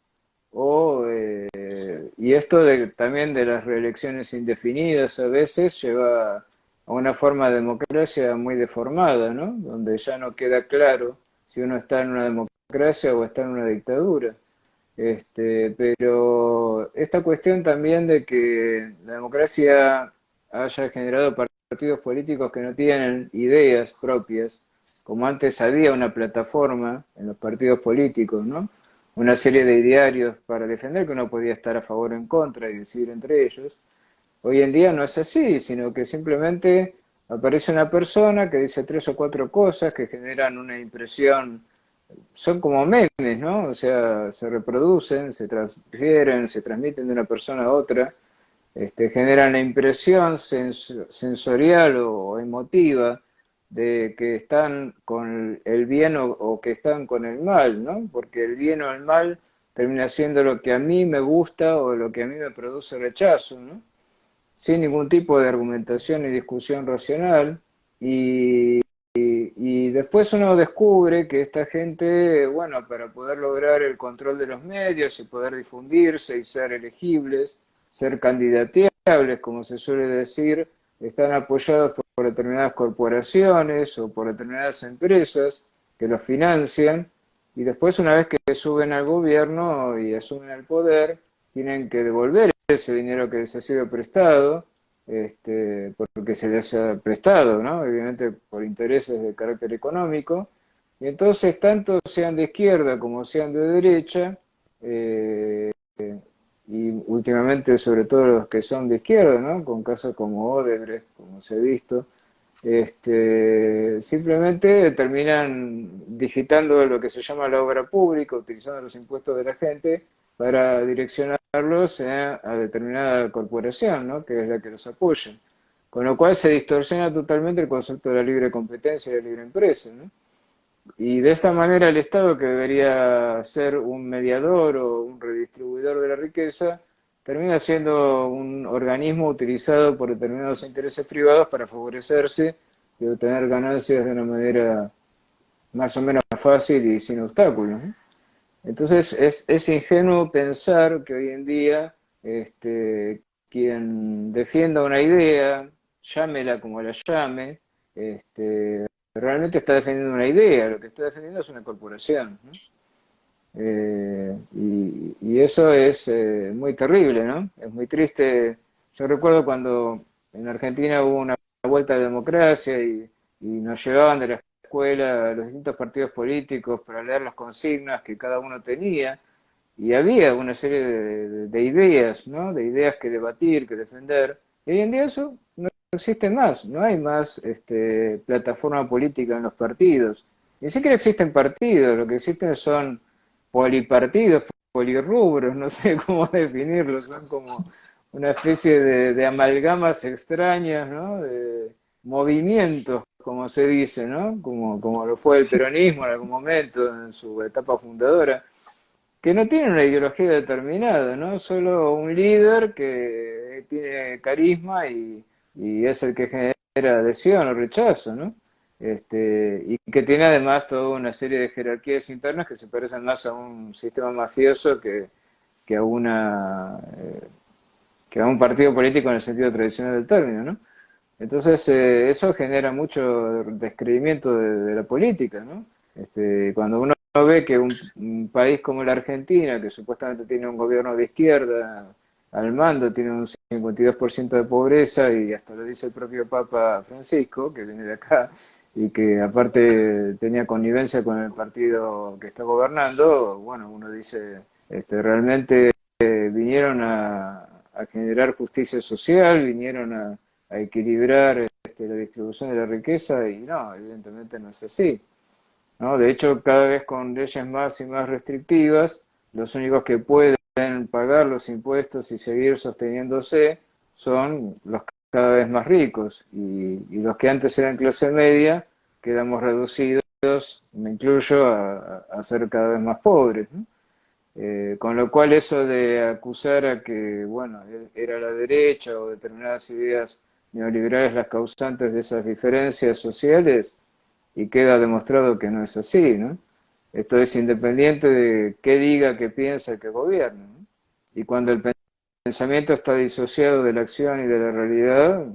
Y esto también de las reelecciones indefinidas a veces lleva a una forma de democracia muy deformada, ¿no? Donde ya no queda claro si uno está en una democracia o está en una dictadura. Pero esta cuestión también de que la democracia haya generado partidos políticos que no tienen ideas propias, como antes había una plataforma en los partidos políticos, ¿no? Una serie de diarios para defender que uno podía estar a favor o en contra y decidir entre ellos. Hoy en día no es así, sino que simplemente aparece una persona que dice tres o cuatro cosas que generan una impresión, son como memes, ¿no? O sea, se reproducen, se transfieren, se transmiten de una persona a otra, generan la impresión sensorial o emotiva de que están con el bien o que están con el mal, ¿no? Porque el bien o el mal termina siendo lo que a mí me gusta o lo que a mí me produce rechazo, ¿no? Sin ningún tipo de argumentación y discusión racional. Y después uno descubre que esta gente, bueno, para poder lograr el control de los medios y poder difundirse y ser elegibles, ser candidateables, como se suele decir, están apoyados por determinadas corporaciones o por determinadas empresas que los financian y después una vez que suben al gobierno y asumen el poder, tienen que devolver ese dinero que les ha sido prestado, porque se les ha prestado, ¿no? Obviamente por intereses de carácter económico, y entonces tanto sean de izquierda como sean de derecha, eh, y últimamente sobre todo los que son de izquierda, ¿no? Con casos como Odebrecht, como se ha visto, simplemente terminan digitando lo que se llama la obra pública, utilizando los impuestos de la gente para direccionarlos a determinada corporación, ¿no? Que es la que los apoya. Con lo cual se distorsiona totalmente el concepto de la libre competencia y de la libre empresa, ¿no? Y de esta manera el Estado, que debería ser un mediador o un redistribuidor de la riqueza, termina siendo un organismo utilizado por determinados intereses privados para favorecerse y obtener ganancias de una manera más o menos fácil y sin obstáculos, ¿no? Entonces es ingenuo pensar que hoy en día quien defienda una idea, llámela como la llame, realmente está defendiendo una idea, lo que está defendiendo es una corporación, ¿no? Y eso es muy terrible, ¿no? Es muy triste. Yo recuerdo cuando en Argentina hubo una vuelta a la democracia y nos llevaban de la escuela los distintos partidos políticos para leer las consignas que cada uno tenía, y había una serie de ideas, ¿no? De ideas que debatir, que defender. Y hoy en día eso no existe más, no hay más plataforma política en los partidos. Ni siquiera existen partidos, lo que existen son polipartidos, polirrubros, no sé cómo definirlos, son como una especie de amalgamas extrañas, ¿no? De movimientos, como se dice, ¿no? Como lo fue el peronismo en algún momento, en su etapa fundadora, que no tiene una ideología determinada, ¿no? Solo un líder que tiene carisma y es el que genera adhesión o rechazo, ¿no? Y que tiene además toda una serie de jerarquías internas que se parecen más a un sistema mafioso que a que a un partido político en el sentido tradicional del término, ¿no? Entonces, eso genera mucho descreimiento de la política, ¿no? Cuando uno ve que un país como la Argentina, que supuestamente tiene un gobierno de izquierda al mando, tiene un 52% de pobreza, y hasta lo dice el propio Papa Francisco, que viene de acá, y que aparte tenía connivencia con el partido que está gobernando, bueno, uno dice, realmente vinieron a generar justicia social, vinieron a equilibrar la distribución de la riqueza, y no, evidentemente no es así, ¿no? De hecho, cada vez con leyes más y más restrictivas, los únicos que pueden pagar los impuestos y seguir sosteniéndose son los cada vez más ricos, y los que antes eran clase media quedamos reducidos, me incluyo, a ser cada vez más pobres, ¿no? Con lo cual eso de acusar a que, bueno, era la derecha o determinadas ideas neoliberales las causantes de esas diferencias sociales, y queda demostrado que no es así, ¿no? Esto es independiente de qué diga, qué piensa, qué gobierna, ¿no? Y cuando el pensamiento está disociado de la acción y de la realidad,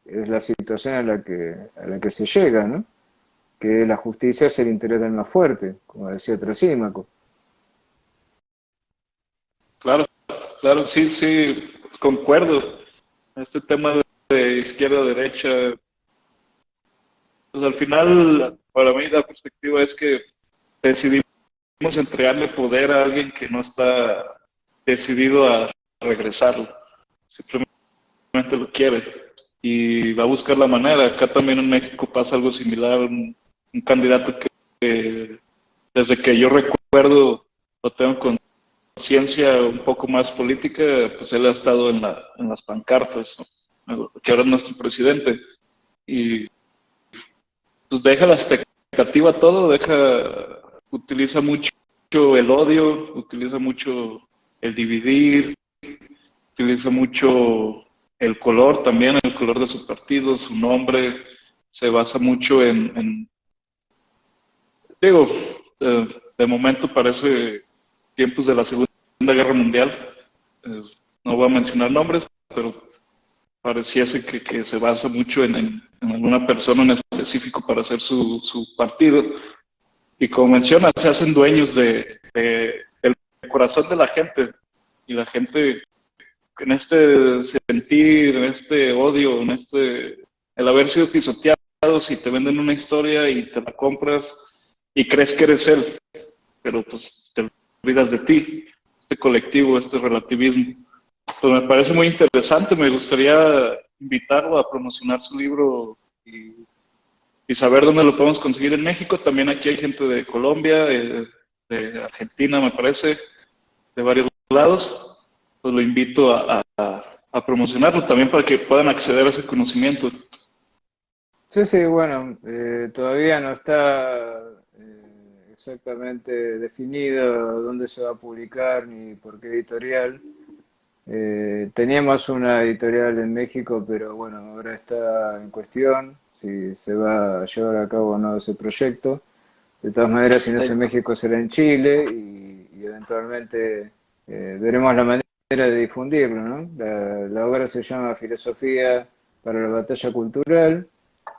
es la situación a la que se llega, ¿no? Que la justicia es el interés del más fuerte, como decía Trasímaco. Claro, claro, sí, sí, concuerdo. Este tema de izquierda-derecha, pues al final, para mí la perspectiva es que decidimos entregarle poder a alguien que no está decidido a regresarlo. Simplemente lo quiere y va a buscar la manera. Acá también en México pasa algo similar. Un candidato que desde que yo recuerdo lo tengo conciencia un poco más política, pues él ha estado en las pancartas, ¿no? Que ahora es nuestro presidente. Y pues deja la expectativa todo, utiliza mucho el odio, utiliza mucho el dividir, utiliza mucho el color también, el color de su partido, su nombre, se basa mucho digo, de momento parece tiempos de la Segunda Guerra Mundial, no voy a mencionar nombres, pero pareciese que se basa mucho en alguna persona en específico para hacer su partido. Y como mencionas, se hacen dueños del corazón de la gente. Y la gente, en este sentir, en este odio, el haber sido pisoteados, y te venden una historia y te la compras y crees que eres él, pero pues te olvidas de ti, este colectivo, este relativismo. Pues me parece muy interesante, me gustaría invitarlo a promocionar su libro y saber dónde lo podemos conseguir en México. También aquí hay gente de Colombia, de Argentina, me parece, de varios lados. Pues lo invito a promocionarlo también para que puedan acceder a ese conocimiento. Sí, sí, bueno, todavía no está exactamente definido dónde se va a publicar ni por qué editorial. Teníamos una editorial en México, pero bueno, ahora está en cuestión si se va a llevar a cabo o no ese proyecto. De todas maneras, si no es en México, será en Chile, y eventualmente veremos la manera de difundirlo, ¿no? La obra se llama Filosofía para la batalla cultural.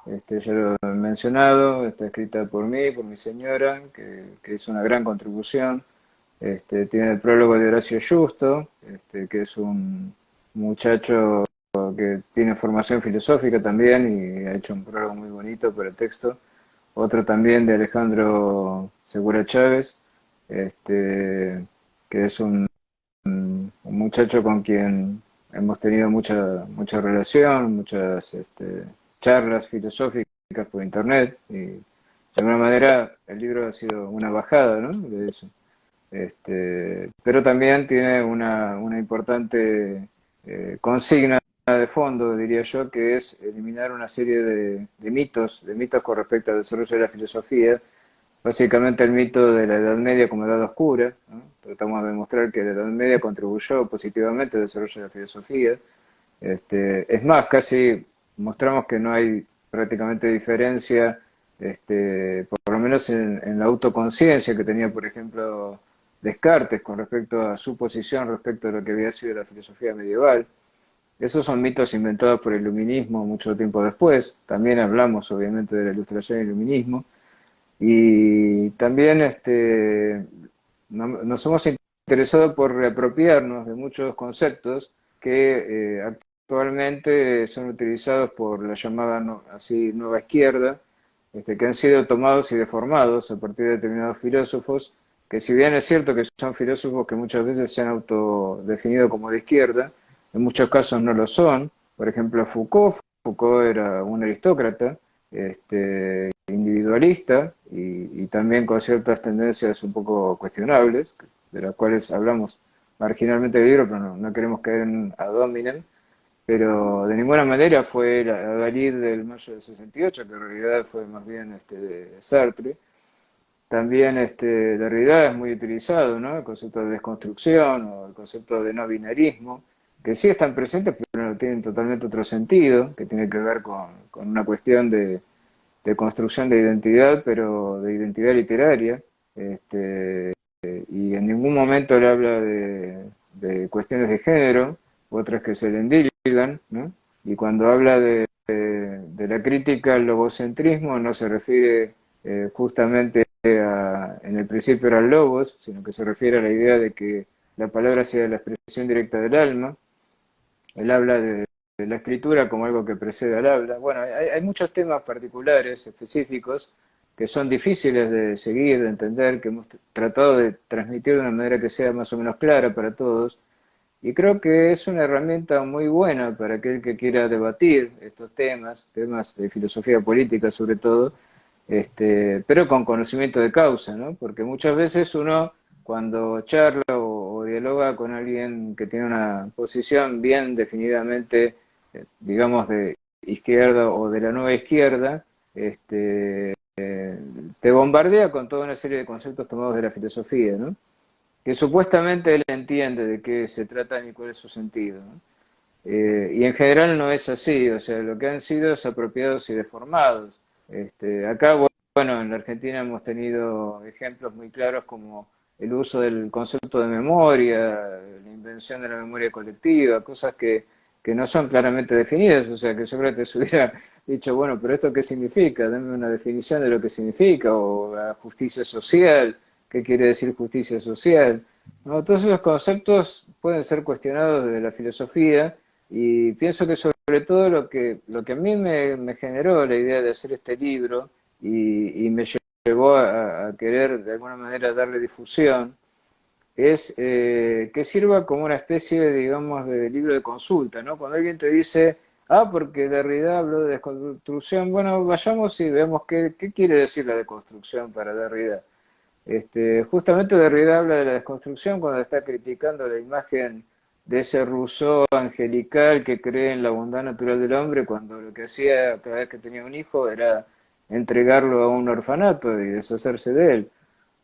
Ya lo he mencionado, está escrita por mí, por mi señora, que hizo una gran contribución. Tiene el prólogo de Horacio Justo, que es un muchacho que tiene formación filosófica también y ha hecho un prólogo muy bonito para el texto. otro también de Alejandro Segura Chávez, que es un muchacho con quien hemos tenido mucha relación, muchas charlas filosóficas por internet, y de alguna manera el libro ha sido una bajada, ¿no? De eso. Pero también tiene una importante consigna de fondo, diría yo, que es eliminar una serie de mitos con respecto al desarrollo de la filosofía, básicamente el mito de la Edad Media como Edad Oscura, ¿no? Tratamos de demostrar que la Edad Media contribuyó positivamente al desarrollo de la filosofía. Es más, casi mostramos que no hay prácticamente diferencia, por lo menos en la autoconciencia que tenía, por ejemplo, Descartes con respecto a su posición respecto a lo que había sido la filosofía medieval. Esos son mitos inventados por el iluminismo mucho tiempo después. También hablamos, obviamente, de la ilustración y el iluminismo. Y también nos hemos interesado por reapropiarnos de muchos conceptos que actualmente son utilizados por la llamada así nueva izquierda, que han sido tomados y deformados a partir de determinados filósofos, que si bien es cierto que son filósofos que muchas veces se han autodefinido como de izquierda, en muchos casos no lo son. Por ejemplo, Foucault era un aristócrata, individualista y también con ciertas tendencias un poco cuestionables, de las cuales hablamos marginalmente del libro, pero no queremos caer en ad hominem, pero de ninguna manera fue la Dalí del mayo del 68, que en realidad fue más bien de Sartre. También Derrida es muy utilizado, ¿no? El concepto de desconstrucción o el concepto de no binarismo, que sí están presentes, pero no tienen totalmente otro sentido, que tiene que ver con una cuestión de construcción de identidad, pero de identidad literaria. Y en ningún momento le habla de cuestiones de género, otras que se le endilgan, ¿no? Y cuando habla de la crítica al logocentrismo, no se refiere justamente en el principio era el logos, sino que se refiere a la idea de que la palabra sea la expresión directa del alma. Él habla de la escritura como algo que precede al habla. Bueno, hay muchos temas particulares, específicos, que son difíciles de seguir, de entender, que hemos tratado de transmitir de una manera que sea más o menos clara para todos. Y creo que es una herramienta muy buena para aquel que quiera debatir estos temas de filosofía política sobre todo, pero con conocimiento de causa, ¿no? Porque muchas veces uno cuando charla o dialoga con alguien que tiene una posición bien definidamente, digamos, de izquierda o de la nueva izquierda, te bombardea con toda una serie de conceptos tomados de la filosofía, ¿no? Que supuestamente él entiende de qué se trata y cuál es su sentido, ¿no? Y en general no es así, o sea, lo que han sido es apropiados y deformados. Acá, bueno, en la Argentina hemos tenido ejemplos muy claros como el uso del concepto de memoria, la invención de la memoria colectiva, cosas que no son claramente definidas, o sea, que Sócrates hubiera dicho, bueno, pero ¿esto qué significa? Dame una definición de lo que significa, o la justicia social, ¿qué quiere decir justicia social? ¿No? Todos esos conceptos pueden ser cuestionados desde la filosofía y pienso que sobre todo lo que a mí me generó la idea de hacer este libro y me llevó a querer de alguna manera darle difusión es que sirva como una especie, digamos, de libro de consulta, ¿no? Cuando alguien te dice, porque Derrida habló de desconstrucción, bueno, vayamos y veamos qué quiere decir la deconstrucción para Derrida. Justamente Derrida habla de la desconstrucción cuando está criticando la imagen de ese Rousseau angelical que cree en la bondad natural del hombre, cuando lo que hacía cada vez que tenía un hijo era entregarlo a un orfanato y deshacerse de él,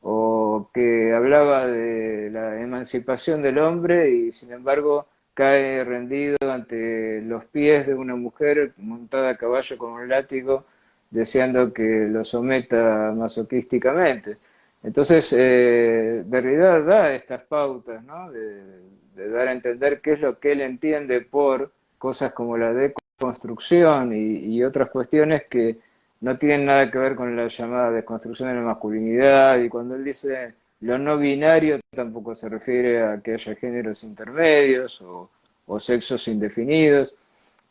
o que hablaba de la emancipación del hombre y sin embargo cae rendido ante los pies de una mujer montada a caballo con un látigo, deseando que lo someta masoquísticamente. Entonces, Derrida da estas pautas, ¿no? De dar a entender qué es lo que él entiende por cosas como la deconstrucción y otras cuestiones que no tienen nada que ver con la llamada desconstrucción de la masculinidad, y cuando él dice lo no binario tampoco se refiere a que haya géneros intermedios o sexos indefinidos.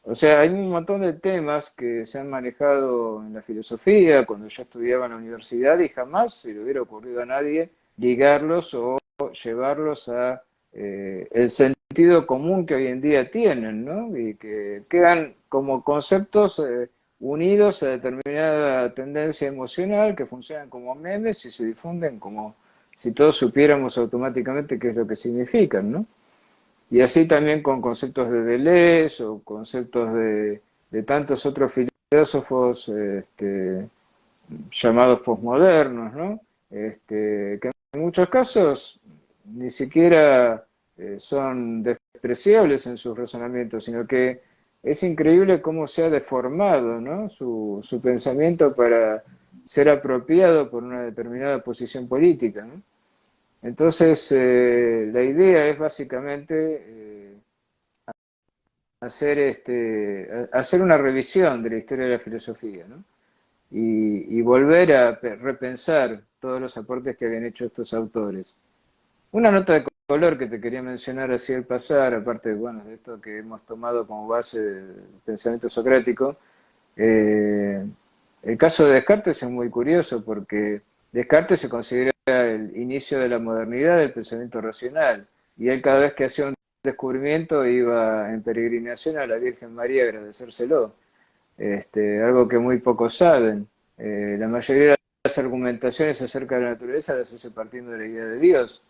O sea, hay un montón de temas que se han manejado en la filosofía cuando yo estudiaba en la universidad y jamás se le hubiera ocurrido a nadie ligarlos o llevarlos a el sentido común que hoy en día tienen, ¿no? Y que quedan como conceptos unidos a determinada tendencia emocional que funcionan como memes y se difunden como si todos supiéramos automáticamente qué es lo que significan, ¿no? Y así también con conceptos de Deleuze o conceptos de tantos otros filósofos llamados posmodernos, ¿no? Que en muchos casos ni siquiera son despreciables en sus razonamientos, sino que es increíble cómo se ha deformado, ¿no? Su pensamiento para ser apropiado por una determinada posición política, ¿no? Entonces, la idea es básicamente hacer una revisión de la historia de la filosofía, ¿no? Y volver a repensar todos los aportes que habían hecho estos autores. Una nota de color que te quería mencionar así al pasar, aparte bueno, de esto que hemos tomado como base del pensamiento socrático, eh, el caso de Descartes es muy curioso porque Descartes se considera el inicio de la modernidad del pensamiento racional y él cada vez que hacía un descubrimiento iba en peregrinación a la Virgen María a agradecérselo, algo que muy pocos saben. La mayoría de las argumentaciones acerca de la naturaleza las hace partiendo de la idea de Dios.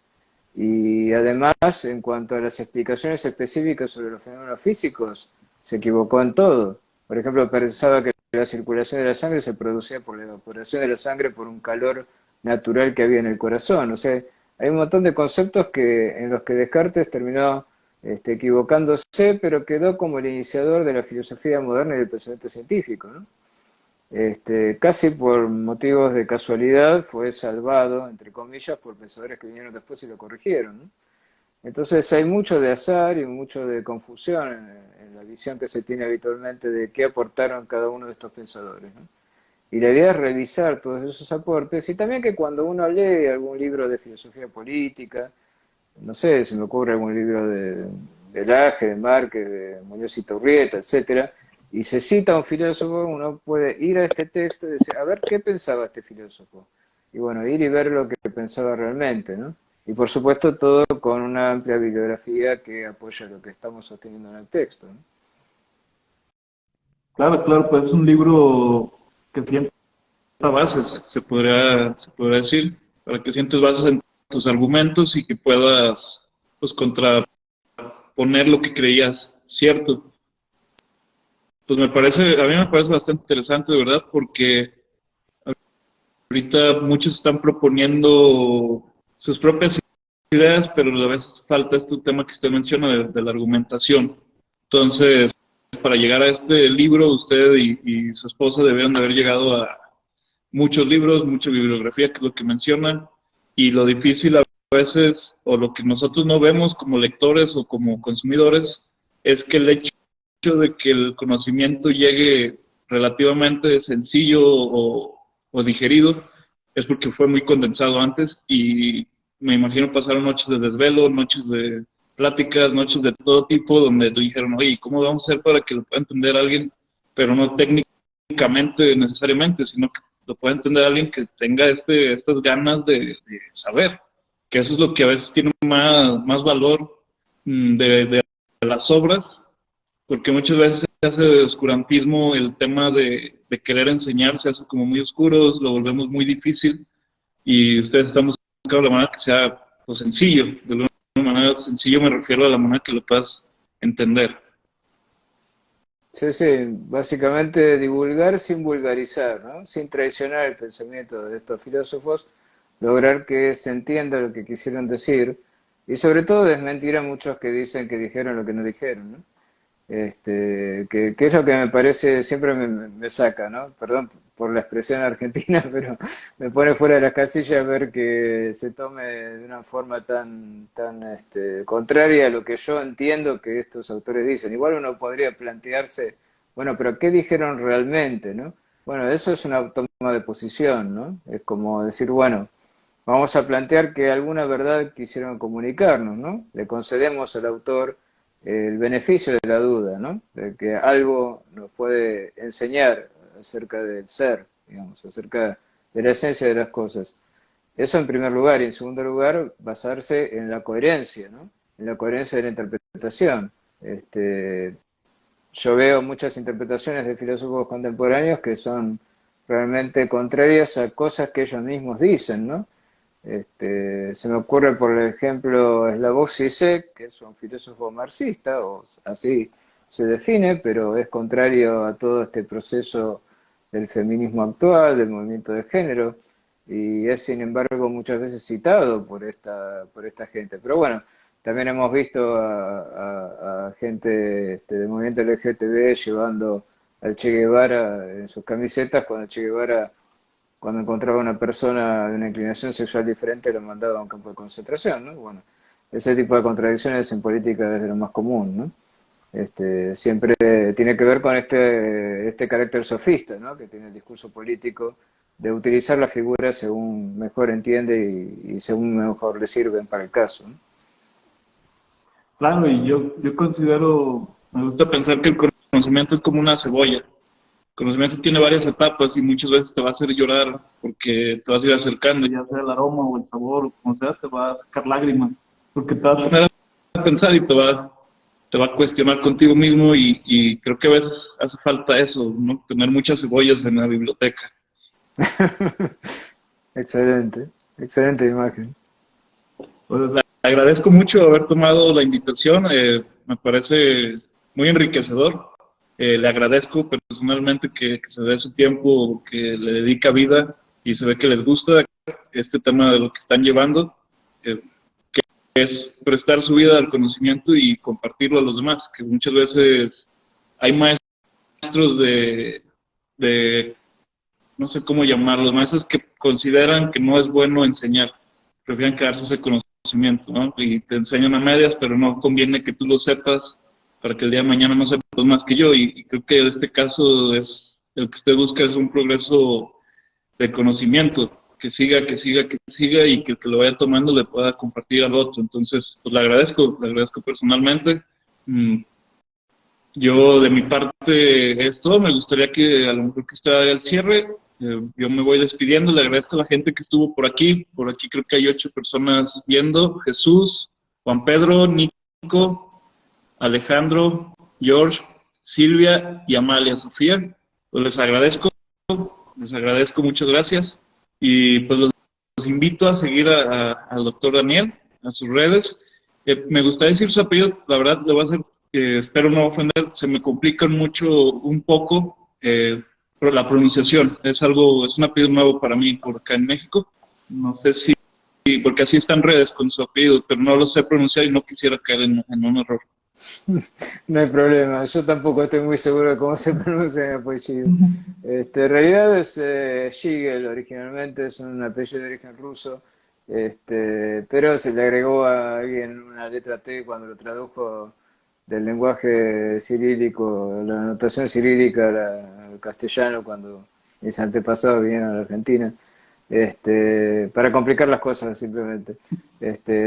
Y además, en cuanto a las explicaciones específicas sobre los fenómenos físicos, se equivocó en todo. Por ejemplo, pensaba que la circulación de la sangre se producía por la evaporación de la sangre por un calor natural que había en el corazón. O sea, hay un montón de conceptos en los que Descartes terminó equivocándose, pero quedó como el iniciador de la filosofía moderna y del pensamiento científico, ¿no? Casi por motivos de casualidad fue salvado, entre comillas, por pensadores que vinieron después y lo corrigieron, ¿no? Entonces hay mucho de azar y mucho de confusión en la visión que se tiene habitualmente de qué aportaron cada uno de estos pensadores, ¿no? Y la idea es revisar todos esos aportes y también que cuando uno lee algún libro de filosofía política, no sé, se me ocurre algún libro de Laje, de Márquez, de Muñoz y Turrieta, etcétera, y se cita a un filósofo, uno puede ir a este texto y decir, a ver qué pensaba este filósofo. Y bueno, ir y ver lo que pensaba realmente, ¿no? Y por supuesto todo con una amplia bibliografía que apoya lo que estamos sosteniendo en el texto, ¿no? Claro, claro, pues es un libro que sienta bases, se podría decir, para que sientes bases en tus argumentos y que puedas, pues, contraponer lo que creías cierto. Pues a mí me parece bastante interesante, de verdad, porque ahorita muchos están proponiendo sus propias ideas, pero a veces falta este tema que usted menciona de la argumentación. Entonces, para llegar a este libro, usted y su esposa debieron de haber llegado a muchos libros, mucha bibliografía, que es lo que mencionan, y lo difícil a veces, o lo que nosotros no vemos como lectores o como consumidores, es que el hecho de que el conocimiento llegue relativamente sencillo o digerido es porque fue muy condensado antes y me imagino pasaron noches de desvelo, noches de pláticas, noches de todo tipo donde dijeron, oye, ¿cómo vamos a hacer para que lo pueda entender alguien, pero no técnicamente necesariamente, sino que lo pueda entender alguien que tenga estas ganas de saber? Que eso es lo que a veces tiene más valor de las obras, porque muchas veces se hace de oscurantismo el tema de querer enseñar, se hace como muy oscuros, lo volvemos muy difícil y ustedes están buscando la manera que sea, pues, sencillo. De alguna manera sencillo me refiero a la manera que lo puedas entender. Sí, sí, básicamente divulgar sin vulgarizar, ¿no? Sin traicionar el pensamiento de estos filósofos, lograr que se entienda lo que quisieron decir y sobre todo desmentir a muchos que dicen que dijeron lo que no dijeron, ¿no? Que es lo que me parece, siempre me saca, ¿no? Perdón por la expresión argentina, pero me pone fuera de las casillas ver que se tome de una forma tan contraria a lo que yo entiendo que estos autores dicen. Igual uno podría plantearse, bueno, pero ¿qué dijeron realmente, no? Bueno, eso es una toma de posición, ¿no? Es como decir, bueno, vamos a plantear que alguna verdad quisieron comunicarnos, ¿no? Le concedemos al autor el beneficio de la duda, ¿no? De que algo nos puede enseñar acerca del ser, digamos, acerca de la esencia de las cosas. Eso en primer lugar, y en segundo lugar, basarse en la coherencia, ¿no? En la coherencia de la interpretación. Yo veo muchas interpretaciones de filósofos contemporáneos que son realmente contrarias a cosas que ellos mismos dicen, ¿no? Se me ocurre, por ejemplo, Slavoj Zizek, que es un filósofo marxista, o así se define, pero es contrario a todo este proceso del feminismo actual, del movimiento de género, y es sin embargo muchas veces citado por esta gente. Pero bueno, también hemos visto a gente del movimiento LGTB llevando al Che Guevara en sus camisetas, cuando Che Guevara, cuando encontraba una persona de una inclinación sexual diferente, lo mandaba a un campo de concentración, ¿no? Bueno, ese tipo de contradicciones en política es de lo más común, ¿no? Siempre tiene que ver con este carácter sofista, ¿no? Que tiene el discurso político de utilizar la figura según mejor entiende y según mejor le sirven para el caso, ¿no? Claro, y yo considero, me gusta pensar que el conocimiento es como una cebolla. El conocimiento tiene varias etapas y muchas veces te va a hacer llorar porque te vas a ir acercando, ya sea el aroma o el sabor o como sea, te va a sacar lágrimas, porque te va a poner a pensar y te va a cuestionar contigo mismo y creo que a veces hace falta eso, ¿no? Tener muchas cebollas en la biblioteca. Excelente, excelente imagen. Pues le agradezco mucho haber tomado la invitación, me parece muy enriquecedor. Le agradezco personalmente que se dé su tiempo, que le dedica vida y se ve que les gusta este tema de lo que están llevando, eh, que es prestar su vida al conocimiento y compartirlo a los demás, que muchas veces hay maestros de no sé cómo llamarlos, maestros que consideran que no es bueno enseñar, prefieren quedarse ese conocimiento, ¿no? Y te enseñan a medias, pero no conviene que tú lo sepas para que el día de mañana no sepas más que yo. Y creo que en este caso es el que usted busca es un progreso de conocimiento, que siga y que el que lo vaya tomando le pueda compartir al otro. Entonces, pues le agradezco personalmente. Yo de mi parte es todo, me gustaría que a lo mejor que usted haga el cierre, yo me voy despidiendo, le agradezco a la gente que estuvo por aquí creo que hay 8 personas viendo, Jesús, Juan Pedro, Nico, Alejandro, George, Silvia y Amalia Sofía, pues les agradezco, muchas gracias y pues los invito a seguir al doctor Daniel, a sus redes. Me gustaría decir su apellido, la verdad le voy a hacer, espero no ofender, se me complican mucho un poco, pero la pronunciación es algo, es un apellido nuevo para mí por acá en México. No sé si porque así están redes con su apellido, pero no lo sé pronunciar y no quisiera caer en un error. No hay problema, yo tampoco estoy muy seguro de cómo se pronuncia mi apellido. En realidad es Shigel, originalmente es un apellido de origen ruso, pero se le agregó a alguien una letra T cuando lo tradujo del lenguaje cirílico, la notación cirílica al castellano cuando mis antepasados vinieron a la Argentina, para complicar las cosas simplemente.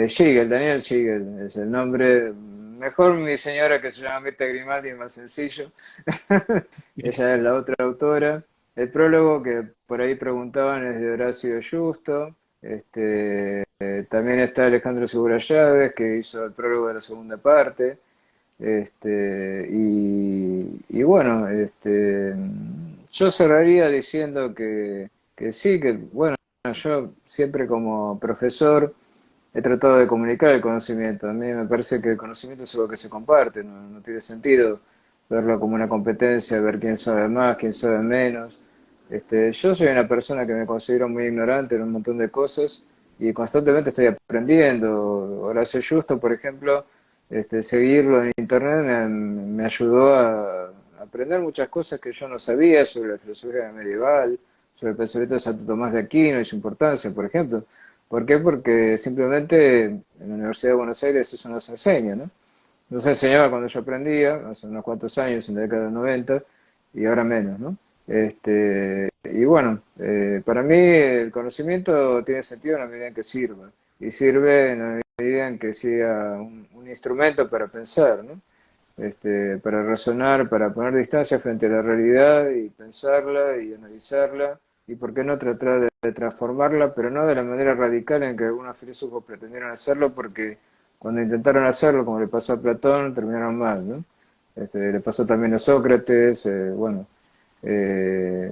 Schigel, Daniel Schigel es el nombre. Mejor mi señora, que se llama Mirta Grimaldi, es más sencillo. Ella es la otra autora. El prólogo que por ahí preguntaban es de Horacio Justo. También está Alejandro Segura Llaves, que hizo el prólogo de la segunda parte. Y bueno, yo cerraría diciendo que sí, que bueno, yo siempre como profesor he tratado de comunicar el conocimiento. A mí me parece que el conocimiento es algo que se comparte, no tiene sentido verlo como una competencia, ver quién sabe más, quién sabe menos. Yo soy una persona que me considero muy ignorante en un montón de cosas y constantemente estoy aprendiendo. Horacio Justo, por ejemplo, seguirlo en internet me ayudó a aprender muchas cosas que yo no sabía sobre la filosofía medieval, sobre el pensamiento de Santo Tomás de Aquino y su importancia, por ejemplo. ¿Por qué? Porque simplemente en la Universidad de Buenos Aires eso no se enseña, ¿no? No se enseñaba cuando yo aprendía, hace unos cuantos años, en la década del 90, y ahora menos, ¿no? Y bueno, para mí el conocimiento tiene sentido en la medida en que sirva, y sirve en la medida en que sea una un instrumento para pensar, ¿no? Para razonar, para poner distancia frente a la realidad y pensarla y analizarla y por qué no tratar de transformarla, pero no de la manera radical en que algunos filósofos pretendieron hacerlo, porque cuando intentaron hacerlo, como le pasó a Platón, terminaron mal, ¿no? Le pasó también a Sócrates, bueno,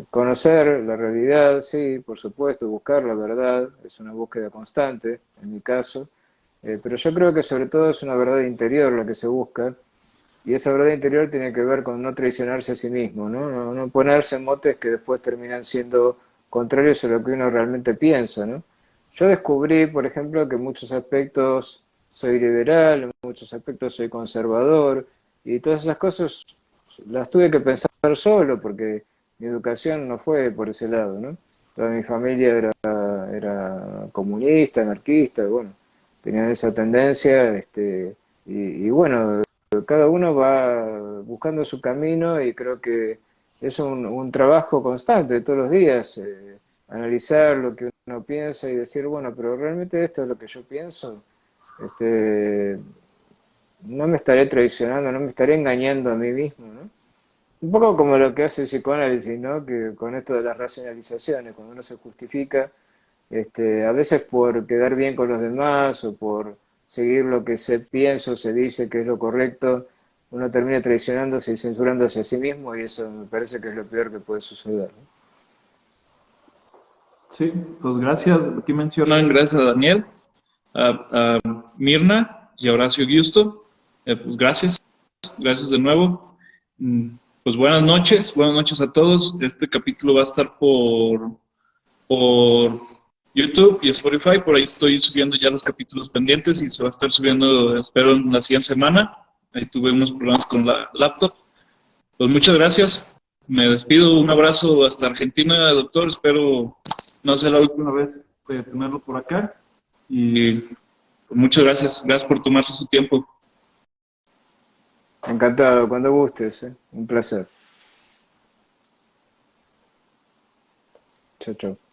conocer la realidad, sí, por supuesto, buscar la verdad, es una búsqueda constante, en mi caso, pero yo creo que sobre todo es una verdad interior la que se busca, y esa verdad interior tiene que ver con no traicionarse a sí mismo, ¿no? No ponerse motes que después terminan siendo contrarios a lo que uno realmente piensa, ¿no? Yo descubrí, por ejemplo, que en muchos aspectos soy liberal, en muchos aspectos soy conservador, y todas esas cosas las tuve que pensar solo, porque mi educación no fue por ese lado, ¿no? Toda mi familia era comunista, anarquista, bueno, tenían esa tendencia, y bueno, cada uno va buscando su camino y creo que es un trabajo constante de todos los días, analizar lo que uno piensa y decir, bueno, pero realmente esto es lo que yo pienso, este, no me estaré traicionando, no me estaré engañando a mí mismo, ¿no? Un poco como lo que hace el psicoanálisis, ¿no? Que con esto de las racionalizaciones, cuando uno se justifica, a veces por quedar bien con los demás o por seguir lo que se piensa o se dice que es lo correcto, uno termina traicionándose y censurándose a sí mismo y eso me parece que es lo peor que puede suceder, ¿no? Sí, pues gracias. Aquí mencionan, gracias a Daniel, a Mirna y a Horacio Giusto. Pues gracias, gracias de nuevo. Pues buenas noches a todos. Este capítulo va a estar por YouTube y Spotify. Por ahí estoy subiendo ya los capítulos pendientes y se va a estar subiendo, espero, en la siguiente semana. Ahí tuve unos problemas con la laptop. Pues muchas gracias. Me despido. Un abrazo hasta Argentina, doctor. Espero no sea la última vez de tenerlo por acá. Y pues, muchas gracias. Gracias por tomarse su tiempo. Encantado, cuando gustes, ¿eh? Un placer. Chao, chao.